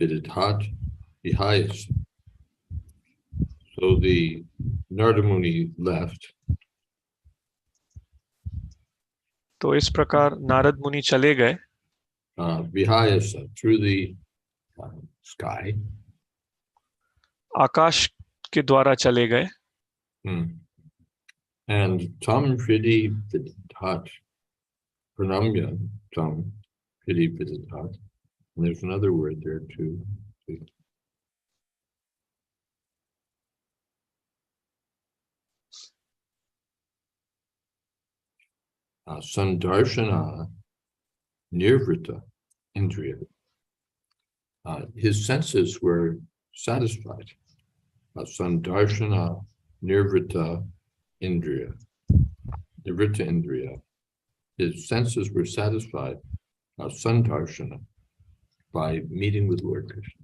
vididhat vihayas. So the Narada Muni left. तो इस प्रकार नारद मुनि चले गए Vihayasa through the sky. आकाश के द्वारा चले गए. And tam shridi vididhat pranamya tam shridi vididhat. And there's another word there too. Sandarshana nirvrita indriya. His senses were satisfied. Sandarshana nirvrita indriya. Nirvrita indriya. His senses were satisfied. Sandarshana, by meeting with Lord Krishna.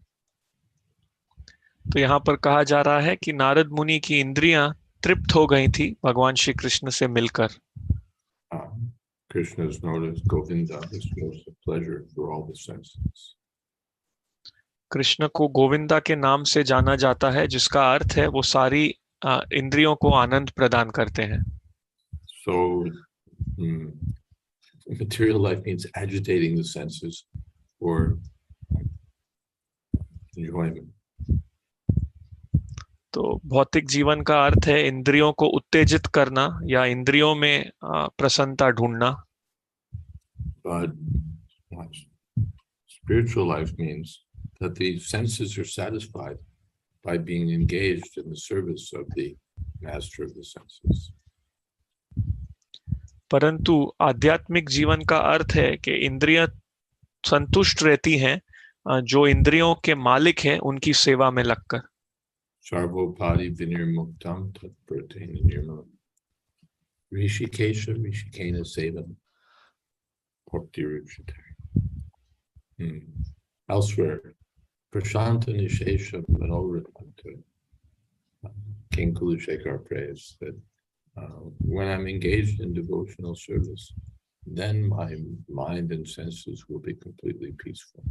तो यहाँ पर कहा जा रहा है कि नारद मुनि की इंद्रियां तृप्त हो गई थी भगवान श्री कृष्ण से मिलकर. Krishna is known as Govinda, the source of pleasure for all the senses. Krishna को गोविंदा के नाम से जाना जाता है जिसका अर्थ है वो सारी इंद्रियों को आनंद प्रदान करते हैं. So material life means agitating the senses for enjoyment. तो भौतिक जीवन का अर्थ है इंद्रियों को उत्तेजित करना या इंद्रियों में प्रसन्नता ढूंढना. But spiritual life means that the senses are satisfied by being engaged in the service of the master of the senses. परंतु आध्यात्मिक जीवन का अर्थ है कि इंद्रियां संतुष्ट रहती हैं जो इंद्रियों के मालिक हैं उनकी सेवा में लगकर. Sarvopadi vinirmuktam tatpratena nirmalam. Rishikesha rishikena sevam. Elsewhere, Prashanta Nishesha Manoratmanta. King Kulashekar prays that when I'm engaged in devotional service, then my mind and senses will be completely peaceful.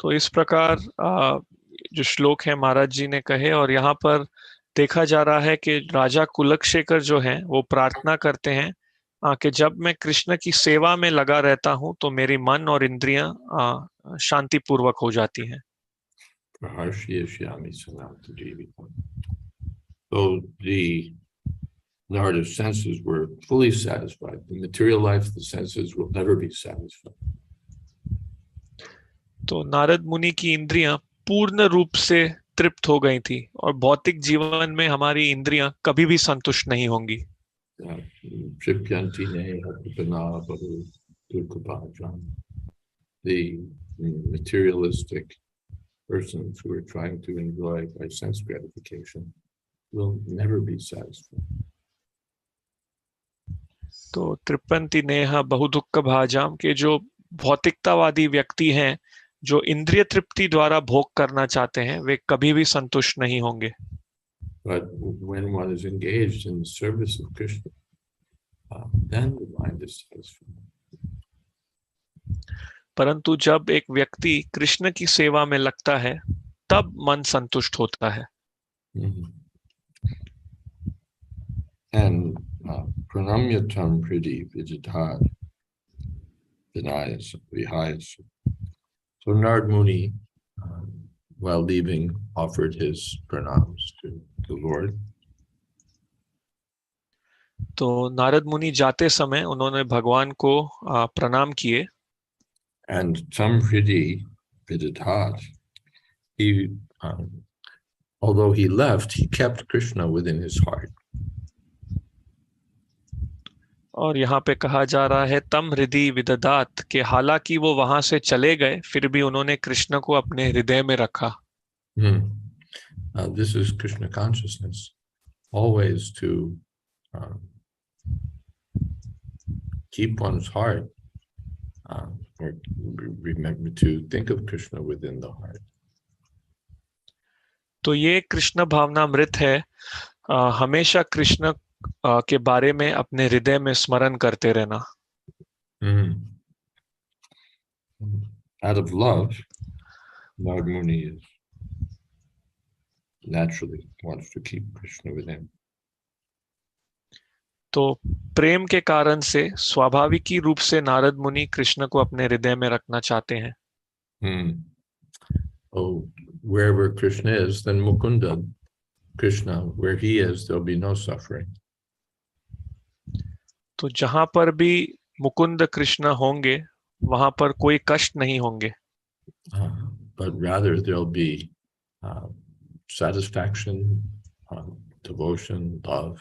तो इस प्रकार जो श्लोक है महाराज जी ने कहे और यहाँ पर देखा जा रहा है कि राजा कुलशेखर जो हैं वो प्रार्थना करते हैं कि जब मैं कृष्ण की सेवा में लगा रहता हूँ तो मेरी मन और इंद्रियां शांतिपूर्वक हो जाती हैं. So the Narada's senses were fully satisfied. In material life, the senses will never be satisfied. तो नारद मुनि की इंद्रियां पूर्ण रूप से तृप्त हो गई थी और भौतिक जीवन में हमारी इंद्रियां कभी भी संतुष्ट नहीं होंगी. The materialistic persons who are trying to enjoy by sense gratification will never be satisfied. तो तृप्यन्ति नेह बहुदुःख भाजाम के जो भौतिकतावादी व्यक्ति हैं जो इंद्रिय तृप्ति द्वारा भोग करना चाहते हैं वे कभी भी संतुष्ट नहीं होंगे. But when one is engaged in the service of Krishna, then the mind is satisfied. परंतु जब एक व्यक्ति कृष्ण की सेवा में लगता है तब मन संतुष्ट होता है. And pranamyatam priti vijidhat vihayas. So Narad Muni, while leaving, offered his pranams to the Lord. तो नारद मुनि जाते समय उन्होंने भगवान को प्रणाम किए. And Samhridi Vididhat, he, although he left, he kept Krishna within his heart. और यहाँ पे कहा जा रहा है तम हृदय विददात के हालांकि वो वहां से चले गए फिर भी उन्होंने कृष्ण को अपने हृदय में रखा. This is Krishna consciousness, always to keep one's heart or remember to think of Krishna within the heart. तो ये कृष्ण भावनामृत है, हमेशा कृष्ण के बारे में अपने हृदय में स्मरण करते रहना। Out of love, Narad Muni is naturally wants to keep Krishna within. तो प्रेम के कारण से स्वाभाविक रूप से नारद मुनि कृष्ण को अपने हृदय में रखना चाहते हैं। Oh, wherever Krishna is, then Mukunda, Krishna, where he is, there'll be no suffering. तो जहां पर भी मुकुंद कृष्ण होंगे वहां पर कोई कष्ट नहीं होंगे, but rather there'll be satisfaction, devotion, love.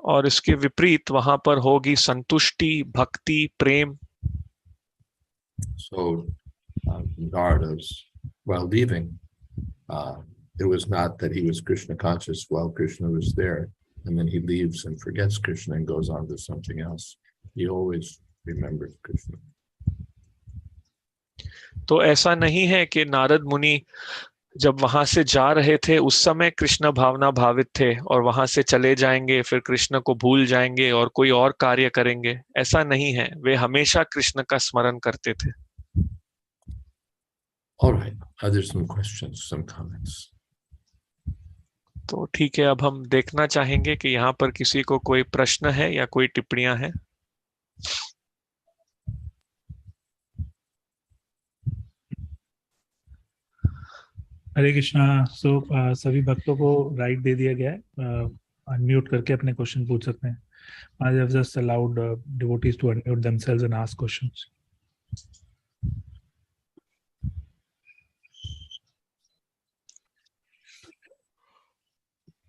और इसके विपरीत वहां पर होगी संतुष्टि, भक्ति, प्रेम। So Narada's, while leaving, it was not that he was Krishna conscious while Krishna was there, and then he leaves and forgets Krishna and goes on to something else. He always remembers Krishna. तो ऐसा नहीं है कि नारद मुनि जब वहां से जा रहे थे उस समय कृष्ण भावना भावित थे और वहां से चले जाएंगे, फिर कृष्ण को भूल जाएंगे और कोई और कार्य करेंगे। ऐसा नहीं है, वे हमेशा कृष्ण का स्मरण करते थे। All right, are there some questions, some comments? तो ठीक है, अब हम देखना चाहेंगे कि यहाँ पर किसी को कोई प्रश्न है या कोई टिप्पणियां हैं। हरे कृष्णा। सो सभी भक्तों को राइट दे दिया गया है, अनम्यूट करके अपने क्वेश्चन पूछ सकते हैं। I have just allowed devotees to unmute themselves and ask questions.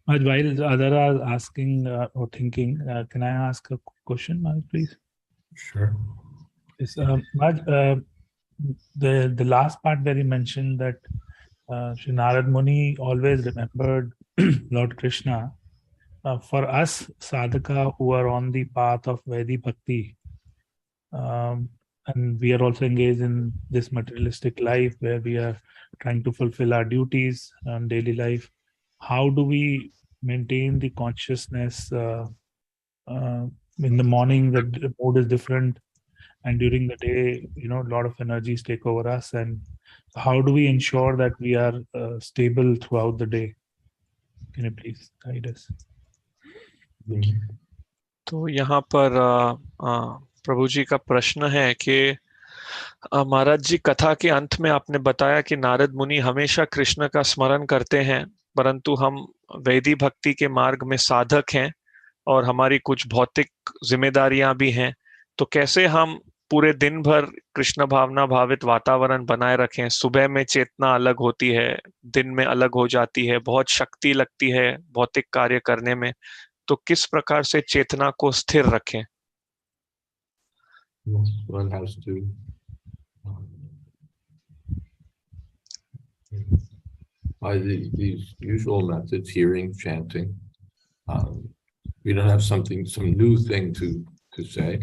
While others are asking or thinking, can I ask a question, Maharaj, please? Sure. Yes, Maharaj, the last part where you mentioned that Shri Narad Muni always remembered Lord Krishna. For us sadhaka who are on the path of Vaidhi Bhakti, and we are also engaged in this materialistic life where we are trying to fulfill our duties in daily life, how do we maintain the consciousness? In the morning the mood is different, and during the day, a lot of energies take over us, and how do we ensure that we are stable throughout the day? Can you please guide us? तो यहाँ पर प्रभु जी का प्रश्न है कि महाराज जी, कथा के अंत में आपने बताया कि नारद मुनि हमेशा कृष्ण का स्मरण करते हैं, परंतु हम वैदिक भक्ति के मार्ग में साधक हैं और हमारी कुछ भौतिक जिम्मेदारियां भी हैं। तो कैसे हम पूरे दिन भर कृष्ण भावना भावित वातावरण बनाए रखें? सुबह में चेतना अलग होती है, दिन में अलग हो जाती है, बहुत शक्ति लगती है भौतिक कार्य करने में, तो किस प्रकार से चेतना को स्थिर रखें? One has to by these usual methods, hearing, chanting. We don't have some new thing to say.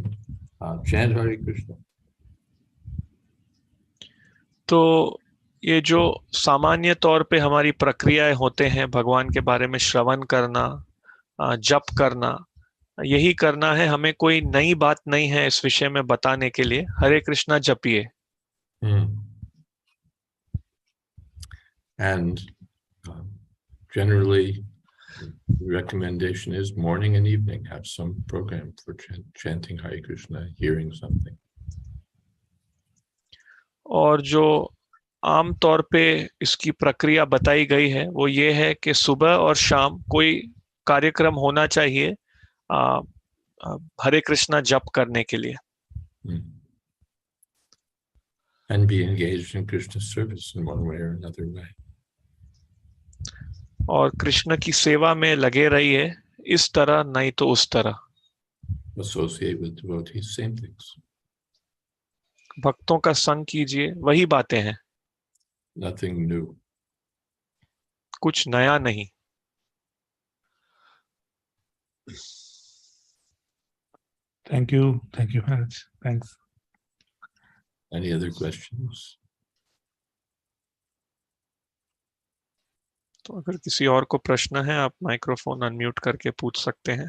Chant Hare Krishna. तो ये जो सामान्य तौर पे हमारी प्रक्रियाएं होते हैं, भगवान के बारे में श्रवण करना, जप करना, यही करना है, हमें कोई नई बात नहीं है इस विषय में बताने के लिए। हरे Krishna जपिए। And generally the recommendation is morning and evening have some program for chanting Hare Krishna, hearing something. और जो आम तौर पे इसकी प्रक्रिया बताई गई है वो ये है कि सुबह और शाम कोई कार्यक्रम होना चाहिए हरे कृष्णा जप करने के लिए। And be engaged in Krishna service in one way or another way. और कृष्ण की सेवा में लगे रहिए, इस तरह नहीं तो उस तरह। Associate with devotees, same things. भक्तों का संग कीजिए, वही बातें हैं, Nothing new. कुछ नया नहीं। Thank you, Maharaj. Thanks. Any other questions? तो अगर किसी और को प्रश्न है आप माइक्रोफोन अनम्यूट करके पूछ सकते हैं.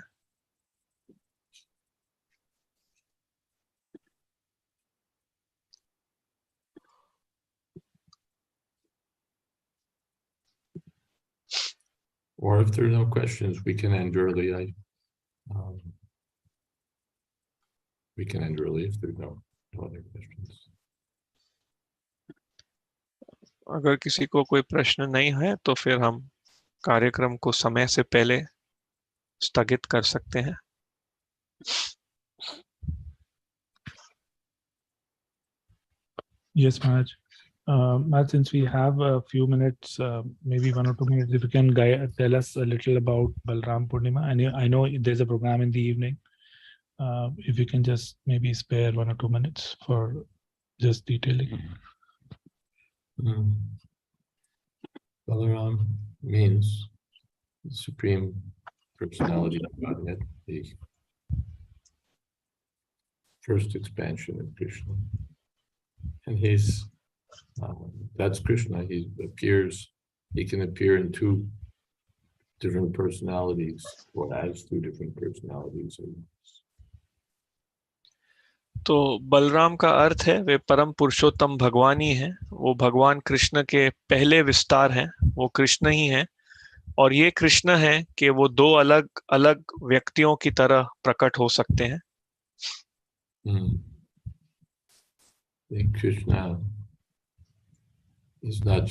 Or if there are no questions, we can end early. We can end early if there are no other questions. अगर किसी को कोई प्रश्न नहीं है तो फिर हम कार्यक्रम को समय से पहले स्थगित कर सकते हैं. Yes, Maharaj. Maharaj, since we have a few minutes, maybe 1 or 2 minutes, if you can tell us a little about Balram Purnima. I know there's a program in the evening. If you can just maybe spare 1 or 2 minutes for just detailing. Balaram means the Supreme Personality of Godhead, the first expansion of Krishna. And that's Krishna. He can appear in 2 different personalities, or as 2 different personalities. तो बलराम का अर्थ है वे परम पुरुषोत्तम भगवान ही हैं. वो भगवान कृष्ण के पहले विस्तार हैं. वो कृष्ण ही हैं. और ये कृष्ण है कि वो 2 अलग अलग व्यक्तियों की तरह प्रकट हो सकते हैं. Krishna is not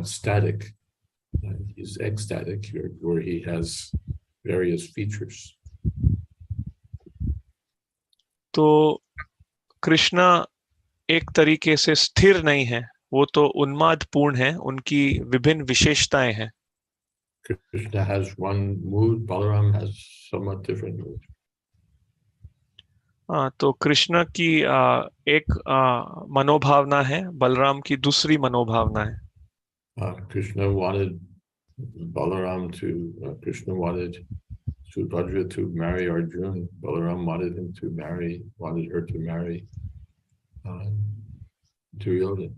static. He's ecstatic, where he has various features. तो कृष्ण एक तरीके से स्थिर नहीं है. वो तो उन्माद पूर्ण है. उनकी विभिन्न विशेषताएं हैं. Krishna has one mood, Balaram has somewhat different mood. तो कृष्ण की एक मनोभावना है. बलराम की दूसरी मनोभावना है. Krishna wanted Subhadra to marry Arjuna. Balaram wanted her to marry Duryodhana.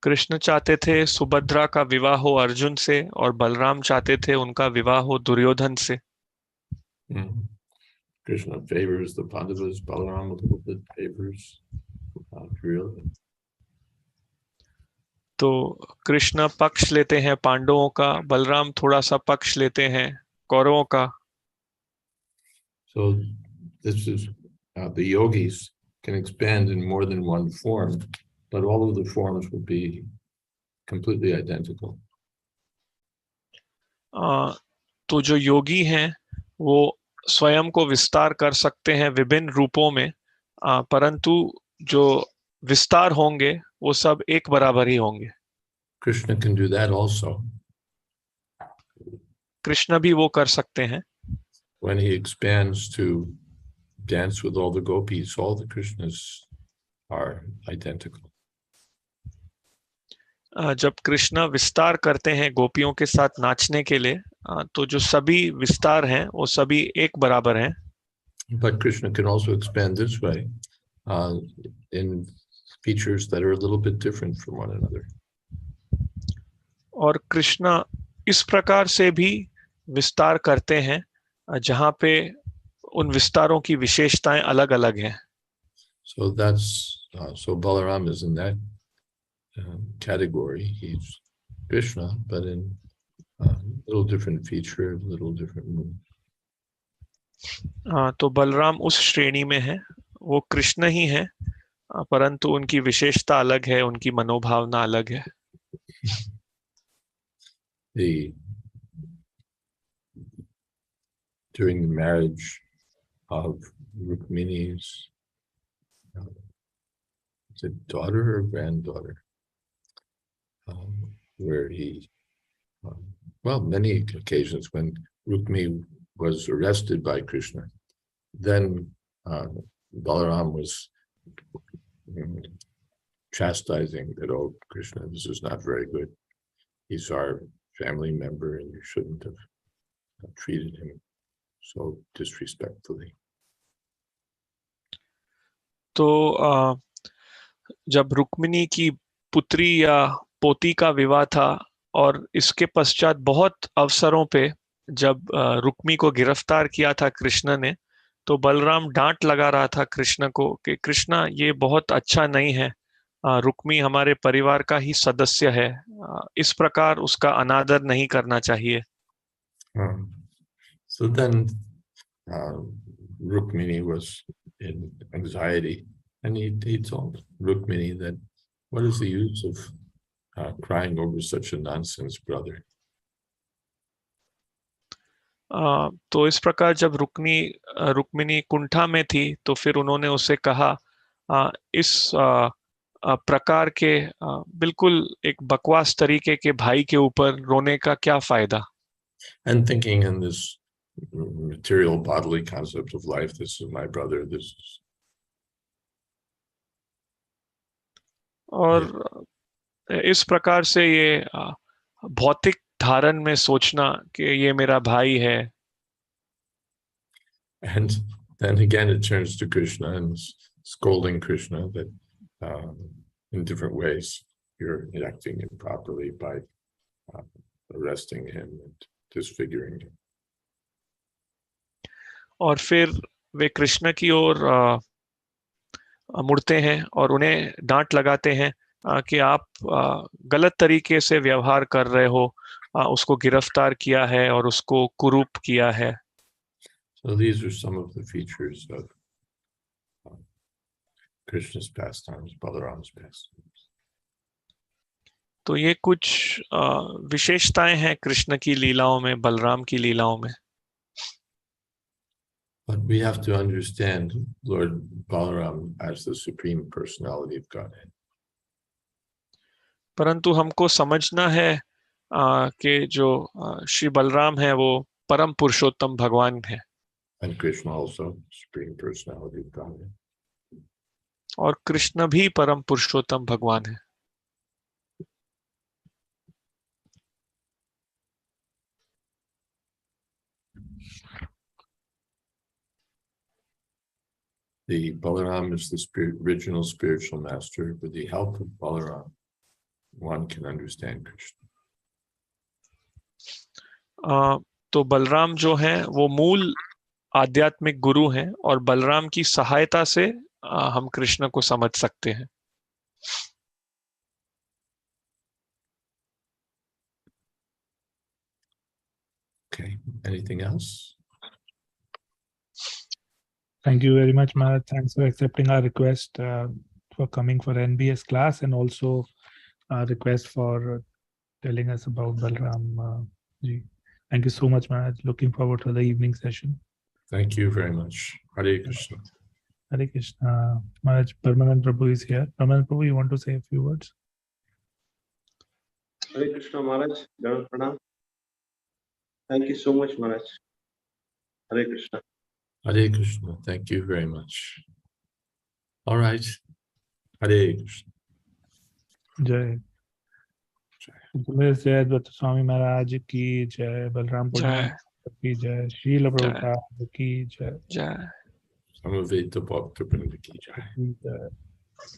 Krishna चाहते थे सुभद्रा का विवाह हो अर्जुन से और बलराम चाहते थे उनका विवाह हो दुर्योधन से. Krishna favors the Pandavas, Balaram a little bit favors Duryodhana. तो कृष्ण पक्ष लेते हैं पांडवों का. बलराम थोड़ा सा पक्ष लेते हैं कौरवों का. So this is the yogis can expand in more than one form, but all of the forms will be completely identical. तो जो योगी हैं वो स्वयं को विस्तार कर सकते हैं विभिन्न रूपों में, परंतु जो विस्तार होंगे वो सब एक बराबर ही होंगे. Krishna can do that also. Krishna भी वो कर सकते हैं. When he expands to dance with all the gopis, all the Krishnas are identical. जब कृष्ण विस्तार करते हैं गोपियों के साथ नाचने के लिए, तो जो सभी विस्तार हैं वो सभी एक बराबर हैं. But Krishna can also expand this way in features that are a little bit different from one another. और कृष्ण इस प्रकार से भी विस्तार करते हैं जहाँ पे उन विस्तारों की विशेषताएं अलग अलग हैं. So Balaram is in that category. He's Krishna, but in a little different feature, a little different mood. तो बलराम उस श्रेणी में है. वो कृष्ण ही है परंतु उनकी विशेषता अलग है, उनकी मनोभावना अलग है. During the marriage of Rukmini's daughter or granddaughter, where many occasions when Rukmini was arrested by Krishna, then Balaram was chastising that, oh, Krishna, this is not very good. He's our family member and you shouldn't have treated him so disrespectfully. तो जब रुक्मिणी की पुत्री या पोती का विवाह था और इसके पश्चात बहुत अवसरों पे जब रुक्मी को गिरफ्तार किया था कृष्ण ने, तो बलराम डांट लगा रहा था कृष्ण को कि कृष्णा ये बहुत अच्छा नहीं है, रुक्मी हमारे परिवार का ही सदस्य है, इस प्रकार उसका अनादर नहीं करना चाहिए। So then Rukmini was in anxiety, and he told Rukmini that what is the use of crying over such a nonsense brother? तो इस प्रकार जब रुक्मिणी कुंठा में थी तो फिर उन्होंने उसे कहा इस प्रकार के बिल्कुल एक बकवास तरीके के भाई के ऊपर रोने का क्या फायदा। And thinking in this material bodily concept of life, this is my brother, this is. और इस प्रकार से ये भौतिक धारण में सोचना कि ये मेरा भाई है। And then again it turns to Krishna and scolding Krishna that in different ways you're acting improperly by arresting him and disfiguring him. और फिर वे कृष्ण की ओर मुड़ते हैं और उन्हें डांट लगाते हैं कि आप गलत तरीके से व्यवहार कर रहे हो, उसको गिरफ्तार किया है और उसको कुरूप किया है। So these are some of the features of Krishna's pastimes, Balaram's pastimes. तो ये कुछ विशेषताएं हैं कृष्ण की लीलाओं में, बलराम की लीलाओं में। But we have to understand Lord Balaram as the Supreme Personality of Godhead. परंतु हमको समझना है कि जो श्री बलराम है वो परम पुरुषोत्तम भगवान है। And Krishna also, Supreme Personality of Godhead. और कृष्ण भी परम पुरुषोत्तम भगवान है। The Balaram is the original spiritual master. With the help of Balaram, one can understand Krishna. तो बलराम जो है वो मूल आध्यात्मिक गुरु हैं और बलराम की सहायता से हम कृष्ण को समझ सकते हैं। Okay, anything else? Thank you very much, Maharaj. Thanks for accepting our request for coming for NBS class, and also our request for telling us about Balram ji. Thank you so much, Maharaj. Looking forward to the evening session. Thank you very much. Hare Krishna. Hare Krishna. Maharaj, Parmanand Prabhu is here. Parmanand Prabhu, you want to say a few words? Hare Krishna, Maharaj. Dharan Pranam. Thank you so much, Maharaj. Hare Krishna. Hare Krishna. Thank you very much. All right. Hare Krishna. Jai. Jayadvaida Swami Maharaj ki jai. Balram Purnima ki jai. Srila Prabhupada ki jai. Jai. Samaveta Bhakta Vrinda ki jai.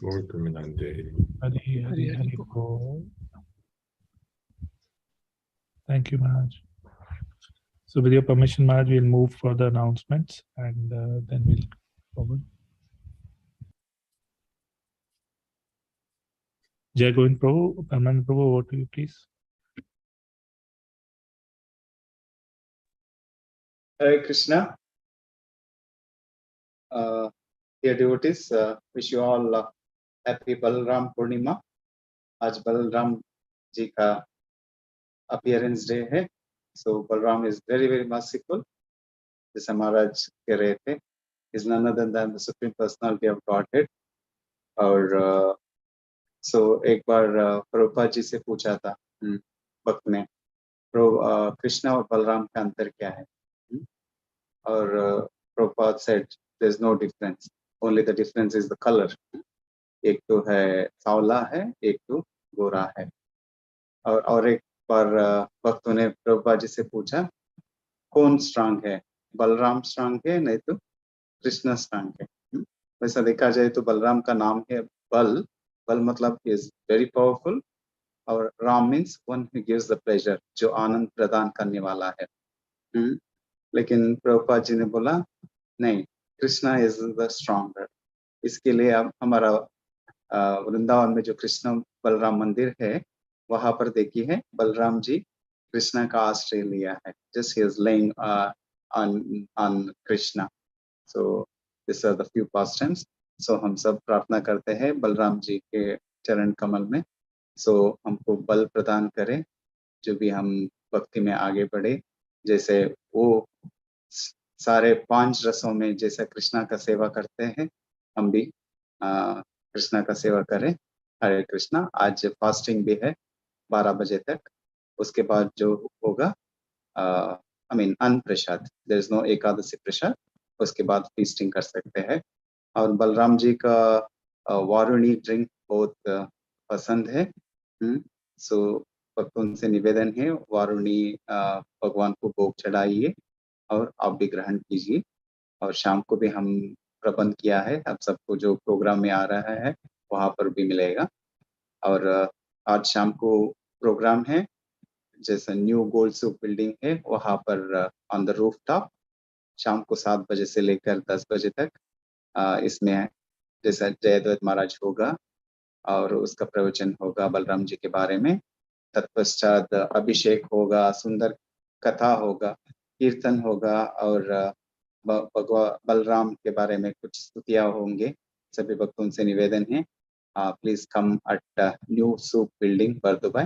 Lord Pramanande. Hari Hari Hari Bol. Thank you, Maharaj. So with your permission, Maharaj, we'll move for the announcements and then we'll forward. Jai Govind Prabhu, Parmanand Prabhu, over to you, please. Hare Krishna. Dear devotees, wish you all happy Balram Purnima. आज बलराम जी का appearance day है. So Balram is very, very merciful. जैसे महाराज कह रहे थे, is none other than the Supreme Personality of Godhead. और so एक बार प्रभुपाद जी से पूछा था भक्त ने, कृष्णा और बलराम का अंतर क्या है? और Prabhupada said there is no difference, only the difference is the color. एक तो है सांवला है, एक तो गोरा है. और एक बार भक्तों ने प्रभुपाद जी से पूछा कौन स्ट्रांग है, बलराम स्ट्रांग है, नहीं तो कृष्ण स्ट्रांग है। वैसा देखा जाए तो बलराम का नाम है बल। बल मतलब इज वेरी पावरफुल, और Ram means one who gives the pleasure, जो आनंद प्रदान करने वाला है। लेकिन प्रभुपाद जी ने बोला नहीं, कृष्णा इज द स्ट्रॉन्गर। इसके लिए अब हमारा वृंदावन में जो कृष्ण बलराम मंदिर है, वहां पर देखिए है बलराम जी कृष्णा का आश्रय लिया है, just he is laying on Krishna. So this are the few past tense. So हम सब प्रार्थना करते हैं बलराम जी के चरण कमल में, सो हमको बल प्रदान करे, जो भी हम भक्ति में आगे बढ़े। जैसे वो सारे 5 रसों में जैसा कृष्णा का सेवा करते हैं, हम भी कृष्णा का सेवा करें। हरे कृष्णा। आज फास्टिंग भी है 12 बजे तक। उसके बाद जो होगा आई मीन अन्न प्रसाद, देयर इज नो एकादशी प्रसाद, उसके बाद फीस्टिंग कर सकते हैं। और बलराम जी का वारुणी ड्रिंक बहुत पसंद है। सो भक्तों से निवेदन है, वारुणी भगवान को भोग चढ़ाइए और आप भी ग्रहण कीजिए। और शाम को भी हम प्रबंध किया है, आप सबको जो प्रोग्राम में आ रहा है वहाँ पर भी मिलेगा। और आज शाम को प्रोग्राम है, जैसे न्यू गोल्ड सूप बिल्डिंग है वहाँ पर ऑन द रूफ टॉप, शाम को 7 बजे से लेकर 10 बजे तक। इसमें जैसा जयद्वैत महाराज होगा और उसका प्रवचन होगा बलराम जी के बारे में। तत्पश्चात अभिषेक होगा, सुंदर कथा होगा, कीर्तन होगा, और बलराम के बारे में कुछ स्तुतियां होंगे। सभी भक्तों से निवेदन है, please come at new soup building Bur Dubai.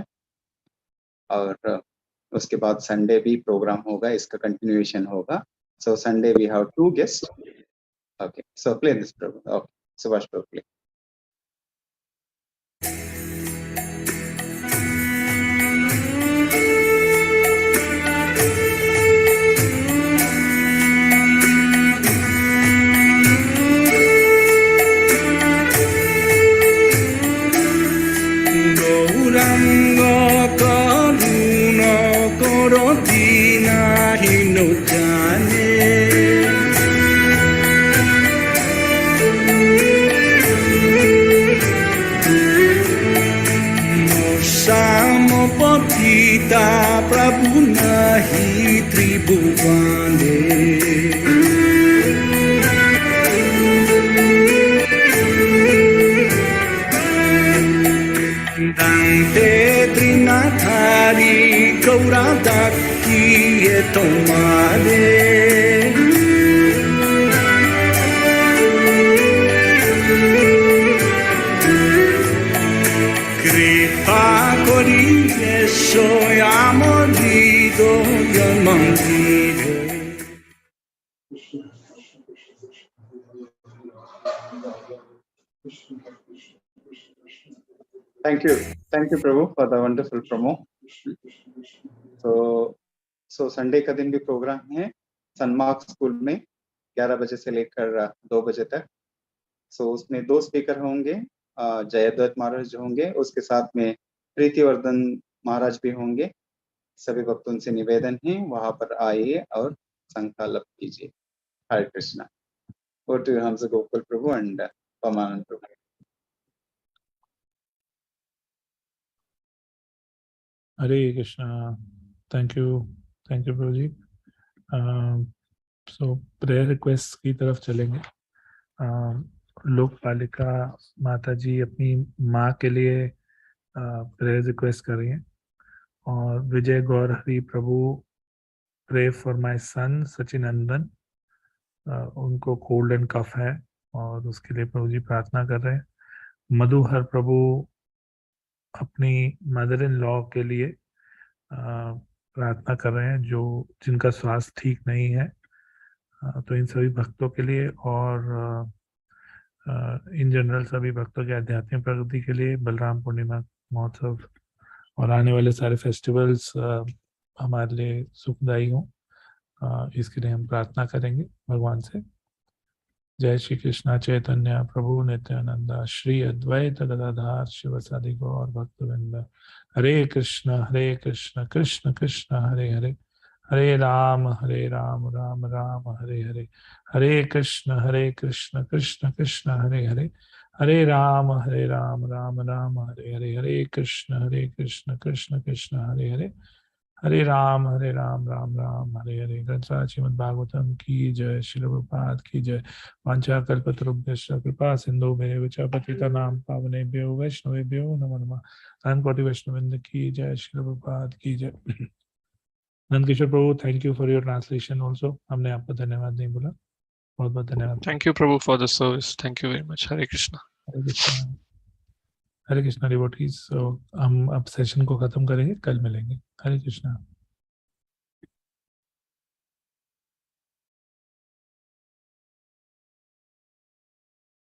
और उसके बाद संडे भी प्रोग्राम होगा, इसका कंटिन्यूएशन होगा। So Sunday we have 2 guest. Okay, so play this programme. Okay, Subhash Prabhu play. प्रभु नहीं त्रिभुवने, दंते त्रिनाथारी गौरादत्ती ये तुम्हारे, कृपा करी सोयामोदिदो यमंदिरे। Thank you Prabhu for the wonderful promo. So Sunday का दिन भी प्रोग्राम है सनमार्क स्कूल में 11 बजे से लेकर 2 बजे तक। सो उसमें 2 स्पीकर होंगे, जयद्वैत महाराज होंगे, उसके साथ में प्रीतिवर्धन महाराज भी होंगे। सभी भक्तों से निवेदन है वहां पर आइए और संकल्प कीजिए। हरे Krishna. Over to Hamza Gopal Prabhu and Pamanand Prabhu. Hare Krishna. Thank you Prabhu ji. So prayer requests की तरफ चलेंगे। लोकपालिका माता जी अपनी माँ के लिए प्रेयर रिक्वेस्ट कर रही हैं। और Vijay Gaur Hari Prabhu pray for my son Sachinandan, उनको कोल्ड एंड कफ है और उसके लिए प्रभु जी प्रार्थना कर रहे हैं। मधुहर प्रभु अपनी मदर इन लॉ के लिए प्रार्थना कर रहे हैं जो जिनका स्वास्थ्य ठीक नहीं है। तो इन सभी भक्तों के लिए और इन जनरल सभी भक्तों के आध्यात्मिक प्रगति के लिए बलराम पूर्णिमा महोत्सव और आने वाले सारे फेस्टिवल्स हमारे लिए सुखदायी हों, इसके लिए हम प्रार्थना करेंगे भगवान से। जय श्री कृष्णा चैतन्य प्रभु नित्यानंदा श्री अद्वैत गदाधार शिवसादि गौर भक्तवृंद। हरे कृष्ण कृष्ण कृष्ण हरे हरे, हरे राम राम राम हरे हरे, हरे कृष्ण कृष्ण कृष्ण हरे हरे, हरे राम राम राम हरे हरे, हरे कृष्ण कृष्ण कृष्ण हरे हरे, हरे राम राम राम हरे हरे। ग्रंथराज श्रीमद् भागवतम की जय, श्रील प्रभुपाद की जय। वांछा कल्पतरुभ्यश्च कृपा सिन्धुभ्येव च पतितानां पावनेभ्यो वैष्णवेभ्यो नमो नमः। अनंत कोटि वैष्णववृंद की जय, श्रील प्रभुपाद की जय। Nand Kishore Prabhu, thank you for your translation also. हमने आपको धन्यवाद नहीं बोला, बहुत बहुत धन्यवाद। Thank you, Prabhu, for the service. Thank you very much. Hare Krishna. Hare Krishna, Hare Krishna devotees. हम अब सेशन को खत्म करेंगे, कल मिलेंगे। हरे कृष्णा।